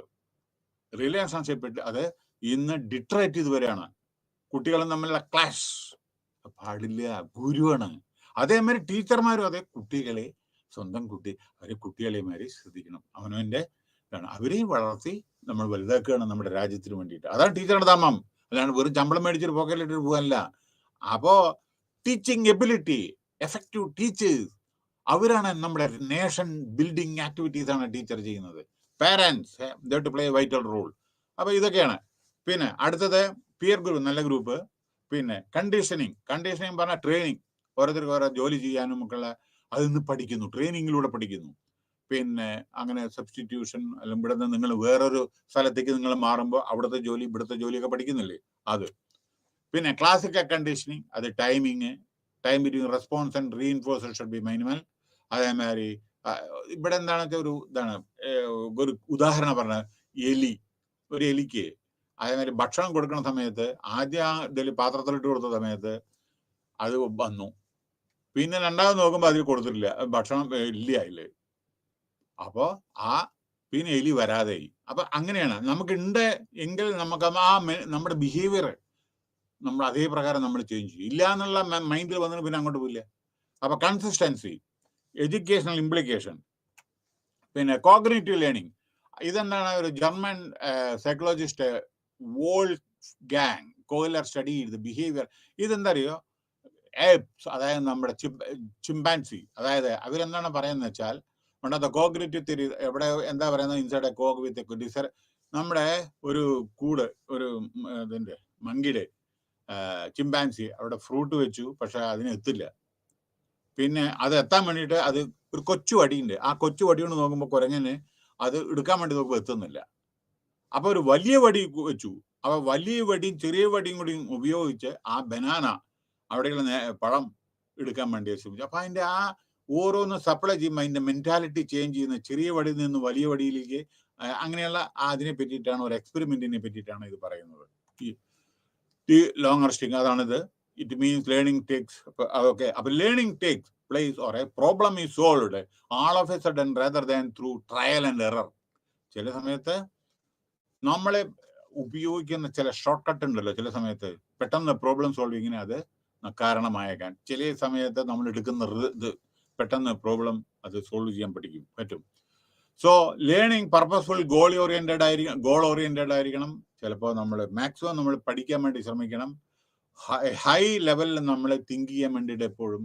S1: അത് ഇന്ന് ഡിട്രേറ്റ് ചെയ്ത് വരികയാണ്. കുട്ടികളും തമ്മിലുള്ള ക്ലാഷ് പാടില്ല, ഗുരുവാണ്. അതേമാതിരി ടീച്ചർമാരും അതെ, കുട്ടികളെ, സ്വന്തം അവരെ കുട്ടികളെമാരെ ശ്രദ്ധിക്കണം. അവനവന്റെ അവരെ വളർത്തി നമ്മൾ വലുതാക്കുകയാണ് നമ്മുടെ രാജ്യത്തിന് വേണ്ടിയിട്ട്. അതാണ് ടീച്ചറുടെ ധർമ്മം. അല്ലാണ്ട് വെറും ശമ്പളം മേടിച്ചിട്ട് പോക്കറ്റിലിട്ട് പോകാനല്ല. അപ്പോ ടീച്ചിങ് എബിലിറ്റി, എഫക്റ്റീവ് ടീച്ചേഴ്സ്, അവരാണ് നമ്മുടെ നേഷൻ ബിൽഡിംഗ് ആക്ടിവിറ്റീസ് ആണ് ടീച്ചർ ചെയ്യുന്നത്. Parents they to play vital role. അപ്പൊ ഇതൊക്കെയാണ്. പിന്നെ അടുത്തത് പിയർ ഗ്രൂപ്പ്, നല്ല ഗ്രൂപ്പ്. പിന്നെ കണ്ടീഷനിങ് പറഞ്ഞാൽ ട്രെയിനിങ്, ഓരോരുത്തർക്ക് ഓരോ ജോലി ചെയ്യാനും ഒക്കെയുള്ള അതിന്ന് പഠിക്കുന്നു, ട്രെയിനിങ്ങിലൂടെ പഠിക്കുന്നു. പിന്നെ അങ്ങനെ സബ്സ്റ്റിറ്റ്യൂഷൻ, അല്ലെങ്കിൽ ഇവിടെ നിന്ന് നിങ്ങൾ വേറൊരു സ്ഥലത്തേക്ക് നിങ്ങൾ മാറുമ്പോൾ അവിടുത്തെ ജോലി ഇവിടുത്തെ ജോലിയൊക്കെ പഠിക്കുന്നില്ലേ, അത്. പിന്നെ ക്ലാസിക്കൽ കണ്ടീഷനിങ്, അത് time between response and reinforcer should be minimal. അതേമാതിരി ഇവിടെ എന്താണെന്ന് വെച്ചാൽ ഒരു ഉദാഹരണം പറഞ്ഞാൽ ഒരു എലിക്ക് അതേമാതിരി ഭക്ഷണം കൊടുക്കുന്ന സമയത്ത് ആദ്യം പാത്രത്തിലിട്ട് കൊടുത്ത സമയത്ത് അത് വന്നു, പിന്നെ രണ്ടാമത് നോക്കുമ്പോൾ അതിൽ കൊടുത്തിട്ടില്ല, ഭക്ഷണം ഇല്ല അതില്. അപ്പോ പിന്നെ എലി വരാതെയായി. അപ്പൊ അങ്ങനെയാണ് നമുക്കുണ്ട് എങ്കിൽ നമുക്ക് നമ്മുടെ ബിഹേവിയർ നമ്മൾ അതേ പ്രകാരം നമ്മൾ ചേഞ്ച് ചെയ്യും. ഇല്ല എന്നുള്ള മൈൻഡിൽ വന്നിട്ട് പിന്നെ അങ്ങോട്ട് പോയില്ല. അപ്പൊ കൺസിസ്റ്റൻസി, എഡ്യൂക്കേഷണൽ ഇംപ്ലിക്കേഷൻ, പിന്നെ കോഗ്നിറ്റീവ് ലേണിംഗ്. ഇതെന്താണ്, ഒരു German psychologist Wolfgang Kohler study ചെയ്ത് ബിഹേവിയർ. ഇതെന്താ അറിയോ, ഏപ്സ്, അതായത് നമ്മുടെ ചിമ്പാൻസി, അതായത് അവരെന്താണ് പറയുന്നത് വെച്ചാൽ കോഗ്നിറ്റീവ് തിയറി. എവിടെ എന്താ പറയുന്നത്, ഇൻസൈഡ് എ കോഗ് വിത്ത് ഡിസർ. നമ്മുടെ ഒരു ഇതിന്റെ മങ്കിയുടെ ചിമ്പാൻസി അവിടെ ഫ്രൂട്ട് വെച്ചു, പക്ഷെ അതിന് എത്തില്ല. പിന്നെ അത് എത്താൻ വേണ്ടിയിട്ട് അത് ഒരു കൊച്ചു വടിയുണ്ട്, ആ കൊച്ചു വടി കൊണ്ട് നോക്കുമ്പോൾ കുരങ്ങനെ അത് എടുക്കാൻ വേണ്ടി നോക്കുമ്പോൾ എത്തുന്നില്ല. അപ്പൊ ഒരു വലിയ വടി വെച്ചു. അപ്പൊ വലിയ വടിയും ചെറിയ വടിയും കൂടി ഉപയോഗിച്ച് ആ ബനാന അവിടെയുള്ള പഴം എടുക്കാൻ വേണ്ടി ശ്രമിച്ചു. അപ്പൊ അതിന്റെ ഓരോന്ന് സപ്ലൈ ചെയ്യുമ്പോൾ അതിന്റെ മെന്റാലിറ്റി ചേഞ്ച് ചെയ്യുന്ന, ചെറിയ വടിയിൽ നിന്ന് വലിയ വടിയിലേക്ക്, അങ്ങനെയുള്ള അതിനെ പറ്റിയിട്ടാണ്, ഒരു എക്സ്പെരിമെന്റിനെ പറ്റിയിട്ടാണ് ഇത് പറയുന്നത്. ഈ ലോങ്ങർ സ്റ്റിങ് അതാണിത്. It means learning takes. Okay, അപ്പൊ learning takes place or a problem is solved all of a sudden rather than through trial and error. ചില സമയത്ത് നമ്മളെ ഉപയോഗിക്കുന്ന ചില ഷോർട്ട് കട്ട് ഉണ്ടല്ലോ, ചില സമയത്ത് പെട്ടെന്ന് പ്രോബ്ലം സോൾവിങ്ങിന് അത് കാരണമായേക്കാൻ. ചില സമയത്ത് നമ്മൾ എടുക്കുന്ന ഇത് പെട്ടെന്ന് പ്രോബ്ലം അത് സോൾവ് ചെയ്യാൻ പറ്റും. So learning purposeful goal oriented ആയിരിക്കണം. ചിലപ്പോൾ നമ്മൾ മാക്സിമം നമ്മൾ പഠിക്കാൻ വേണ്ടി ശ്രമിക്കണം. ഹൈ ലെവലിൽ നമ്മൾ തിങ്ക് ചെയ്യാൻ വേണ്ടിയിട്ട് എപ്പോഴും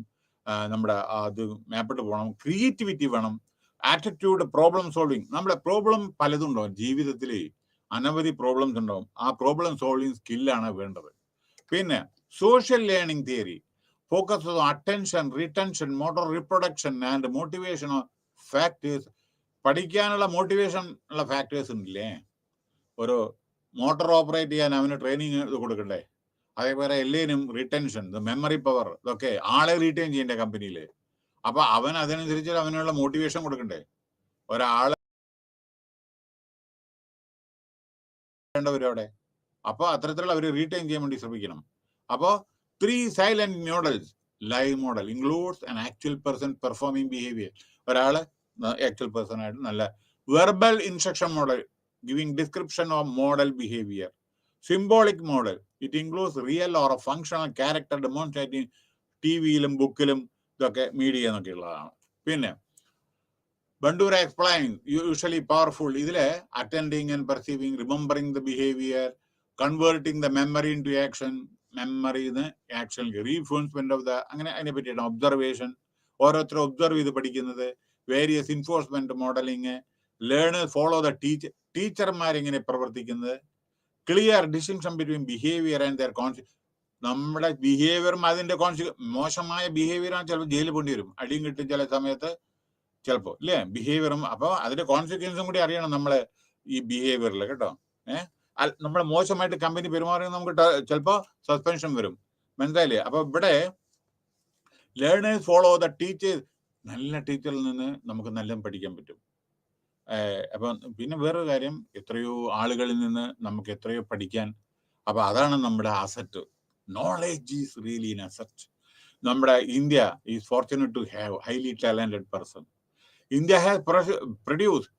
S1: നമ്മുടെ അത് മാപ്പിട്ട് പോകണം. ക്രിയേറ്റിവിറ്റി വേണം. Attitude, problem solving. നമ്മുടെ പ്രോബ്ലം പലതും ഉണ്ടാവും ജീവിതത്തിൽ, അനവധി പ്രോബ്ലംസ് ഉണ്ടാവും. ആ പ്രോബ്ലം സോൾവിങ് സ്കില്ലാണ് വേണ്ടത്. പിന്നെ social learning theory focus on attention, retention, motor reproduction and motivation factors. പഠിക്കാനുള്ള മോട്ടിവേഷൻ ഉള്ള ഫാക്ടേഴ്സ് ഉണ്ടല്ലേ. ഒരു മോട്ടോർ ഓപ്പറേറ്റ് ചെയ്യാൻ അവന് ട്രെയിനിങ് കൊടുക്കണ്ടേ? അതേപോലെ എല്ലാവരും റിട്ടൻഷൻ, മെമ്മറി പവർ, ഇതൊക്കെ ആളെ റീറ്റെയിൻ ചെയ്യണ്ടേ കമ്പനിയിൽ. അപ്പൊ അവൻ അതിനനുസരിച്ച് അവനുള്ള മോട്ടിവേഷൻ കൊടുക്കണ്ടേ? ഒരാളെ വേണ്ടവരും അവിടെ. അപ്പൊ അത്തരത്തിലുള്ള അവർ റീറ്റെയിൻ ചെയ്യാൻ വേണ്ടി ശ്രമിക്കണം. അപ്പോ 3 silent models. Live model includes an actual person performing behaviour. ഒരാള് ആക്ച്വൽ പേഴ്സൺ ആയിട്ട് നല്ല verbal instruction model, giving description of model behaviour. Symbolic model, it includes real or functional character demonstrating. ടിവിയിലും ബുക്കിലും ഇതൊക്കെ മീഡിയ എന്നൊക്കെ ഉള്ളതാണ്. പിന്നെ ബണ്ടൂര എക്സ്പ്ലെയിൻ യൂഷ്വലി പവർഫുൾ. ഇതില് attending and perceiving, remembering the behaviour, converting the memory into action, മെമ്മറിന്ന് action, reinforcement of the, അങ്ങനെ അതിനെ പറ്റിയിട്ടാണ്. ഒബ്സർവേഷൻ, ഓരോരുത്തരും ഒബ്സർവ് ചെയ്ത് പഠിക്കുന്നത്. Various enforcement modelling, learners follow the ടീച്ചർമാരെങ്ങനെ പ്രവർത്തിക്കുന്നത്. Clear distinction between behaviour and their നമ്മുടെ ബിഹേവിയറും അതിന്റെ മോശമായ ബിഹേവിയറാണ് ചിലപ്പോൾ ജയിലിൽ പോണ്ടി വരും, അടിയും കിട്ടും ചില സമയത്ത് ചിലപ്പോൾ, ഇല്ലേ? ബിഹേവിയറും അപ്പൊ അതിന്റെ കോൺസിക്വൻസും കൂടി അറിയണം നമ്മള് ഈ ബിഹേവിയറിൽ, കേട്ടോ. നമ്മൾ മോശമായിട്ട് കമ്പനി പെരുമാറുന്നത് നമുക്ക് ചിലപ്പോൾ സസ്പെൻഷൻ വരും, മനസ്സിലായില്ലേ? അപ്പൊ ഇവിടെ ലേണേഴ്സ് ഫോളോ ദ ടീച്ചേഴ്സ്. നല്ല ടീച്ചറിൽ നിന്ന് നമുക്ക് നല്ല പഠിക്കാൻ പറ്റും. അപ്പൊ പിന്നെ വേറൊരു കാര്യം, എത്രയോ ആളുകളിൽ നിന്ന് നമുക്ക് എത്രയോ പഠിക്കാൻ. അപ്പൊ അതാണ് നമ്മുടെ asset. Knowledge is really an asset. നമ്മുടെ India is fortunate to have highly talented person. India has produced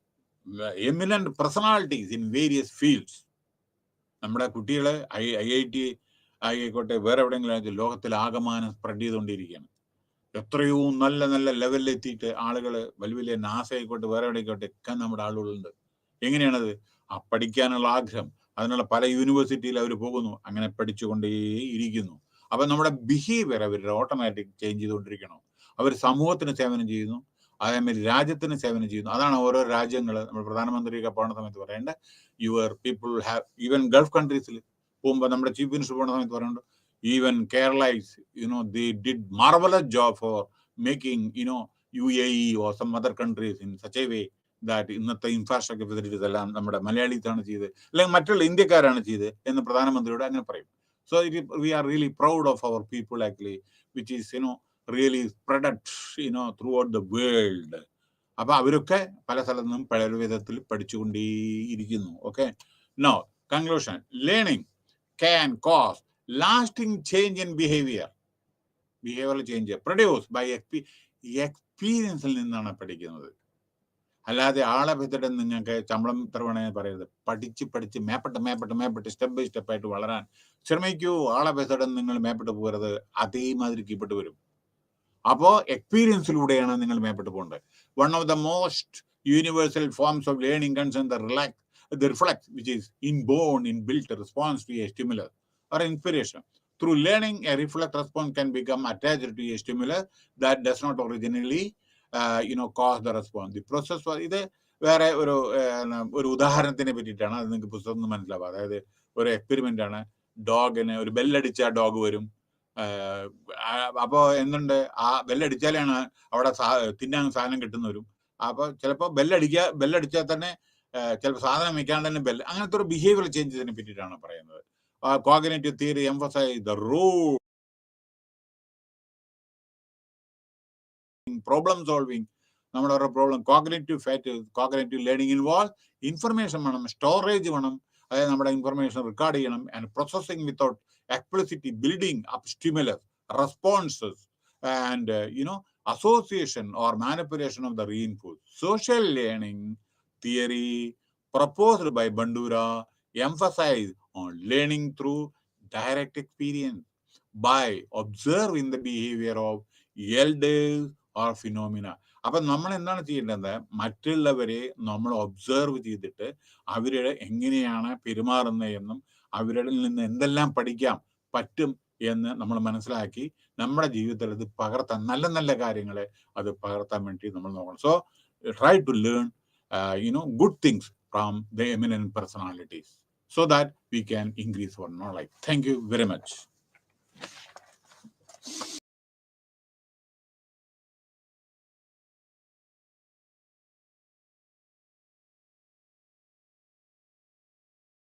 S1: eminent personalities in various fields. നമ്മുടെ കുട്ടികളെ IIT ആയിക്കോട്ടെ, വേറെ എവിടെയെങ്കിലും ലോകത്തിൽ ആകമാനം സ്പ്രെഡ് ചെയ്തുകൊണ്ടിരിക്കുകയാണ്. എത്രയോ നല്ല നല്ല ലെവലിൽ എത്തിയിട്ട് ആളുകൾ വലിയ വലിയ നാസ ആയിക്കോട്ടെ, വേറെ എവിടെയായിക്കോട്ടെ ഒക്കെ നമ്മുടെ ആളുകളുണ്ട്. എങ്ങനെയാണത്? ആ പഠിക്കാനുള്ള ആഗ്രഹം, അതിനുള്ള പല യൂണിവേഴ്സിറ്റിയിൽ അവർ പോകുന്നു, അങ്ങനെ പഠിച്ചുകൊണ്ടേയിരിക്കുന്നു. അപ്പൊ നമ്മുടെ ബിഹേവിയർ അവർ ഓട്ടോമാറ്റിക് ചേഞ്ച് ചെയ്തുകൊണ്ടിരിക്കണം. അവർ സമൂഹത്തിന് സേവനം ചെയ്യുന്നു, അതേമാതിരി രാജ്യത്തിന് സേവനം ചെയ്യുന്നു. അതാണ് ഓരോ രാജ്യങ്ങൾ, നമ്മൾ പ്രധാനമന്ത്രിയൊക്കെ പോകുന്ന സമയത്ത് പറയേണ്ട, your people have, even Gulf കൺട്രീസിൽ പോകുമ്പോൾ നമ്മുടെ ചീഫ് മിനിസ്റ്റർ പോകുന്ന സമയത്ത് പറയുന്നുണ്ട്, even Kerala is, they did marvelous job for making, UAE or some other countries in such a way that ഇന്നത്തെ ഇൻഫ്രാസ്ട്രക്ചർ ഫെസിലിറ്റീസ് എല്ലാം നമ്മുടെ മലയാളീസാണ് ചെയ്ത്, അല്ലെങ്കിൽ മറ്റുള്ള ഇന്ത്യക്കാരാണ് ചെയ്ത് എന്ന് പ്രധാനമന്ത്രിയോട് അങ്ങനെ പറയും. So we are really proud of our people actually, which is, really spread, throughout the world. അപ്പൊ അവരൊക്കെ പല സ്ഥലത്തു നിന്നും പല വിധത്തിൽ പഠിച്ചുകൊണ്ടേയിരിക്കുന്നു. Okay, now conclusion. Learning can cause lasting change in behavior. Behavioral change produced by എക്സ്പീരിയൻസിൽ നിന്നാണ് പഠിക്കുന്നത്. അല്ലാതെ ആളെ പറ്റിയിട്ട് നിങ്ങൾക്ക് ശമ്പളം തരുവാണെങ്കിൽ പറയരുത്. പഠിച്ച് മേപ്പെട്ട് സ്റ്റെപ്പ് ബൈ സ്റ്റെപ്പ് ആയിട്ട് വളരാൻ ശ്രമിക്കൂ. ആളെ പറ്റിയിട്ട് നിങ്ങൾ മേപ്പെട്ട് പോകരുത്, അതേമാതിരി കീപ്പെട്ട് വരും. അപ്പോ എക്സ്പീരിയൻസിലൂടെയാണ് നിങ്ങൾ മേപ്പെട്ട് പോകേണ്ടത്. One of the most universal forms of learning concern the reflex, which is inbuilt response to a stimulus or inspiration. Through learning, a reflex response can become attached to a stimulus that does not originally cause the response. The process was ഇത് വേറെ ഒരു ഉദാഹരണത്തിനെ പറ്റിയിട്ടാണ്, അത് നിങ്ങൾക്ക് പുസ്തകം മനസ്സിലാവും. അതായത് ഒരു എക്സ്പെരിമെന്റ് ആണ്. ഡോഗിന് ഒരു ബെല്ലടിച്ച ഡോഗ് വരും. അപ്പോ എന്തുണ്ട്, ആ ബെല്ലടിച്ചാലാണ് അവിടെ തിന്നാൻ സാധനം കിട്ടുന്ന വരും. അപ്പൊ ചിലപ്പോ ബെല്ലടിച്ചാൽ തന്നെ ചിലപ്പോൾ സാധനം വെക്കാണ്ട് തന്നെ ബെല്ല്, അങ്ങനത്തെ ഒരു ബിഹേവിയർ ചേഞ്ചസിനെ പറ്റിയിട്ടാണ് പറയുന്നത്. Cognitive theory emphasise the role problem solving. നമ്മുടെ ഓരോ problem cognitive learning involve information വേണം, സ്റ്റോറേജ് വേണം. അതായത് നമ്മുടെ ഇൻഫർമേഷൻ റെക്കോർഡ് ചെയ്യണം. And processing without explicitly building up stimulus responses and association or manipulation of the reinforced. Social learning theory proposed by Bandura emphasize on learning through direct experience by observing the behavior of elders or phenomena. അപ്പം നമ്മൾ എന്താണ് ചെയ്യേണ്ടത്? മറ്റുള്ളവരെ നമ്മൾ observe ചെയ്തിട്ട് അവരുടെ എങ്ങനെയാണ് പെരുമാറുന്നത് എന്നും അവരിൽ നിന്ന് എന്തെല്ലാം പഠിക്കാൻ പറ്റും എന്ന് നമ്മൾ മനസ്സിലാക്കി നമ്മുടെ ജീവിതത്തിൽ അത് പകർത്താൻ, നല്ല നല്ല കാര്യങ്ങളെ അത് പകർത്താൻ വേണ്ടി നമ്മൾ നോക്കണം. So try to learn good things from the eminent personalities so that we can increase our knowledge. Thank you very much.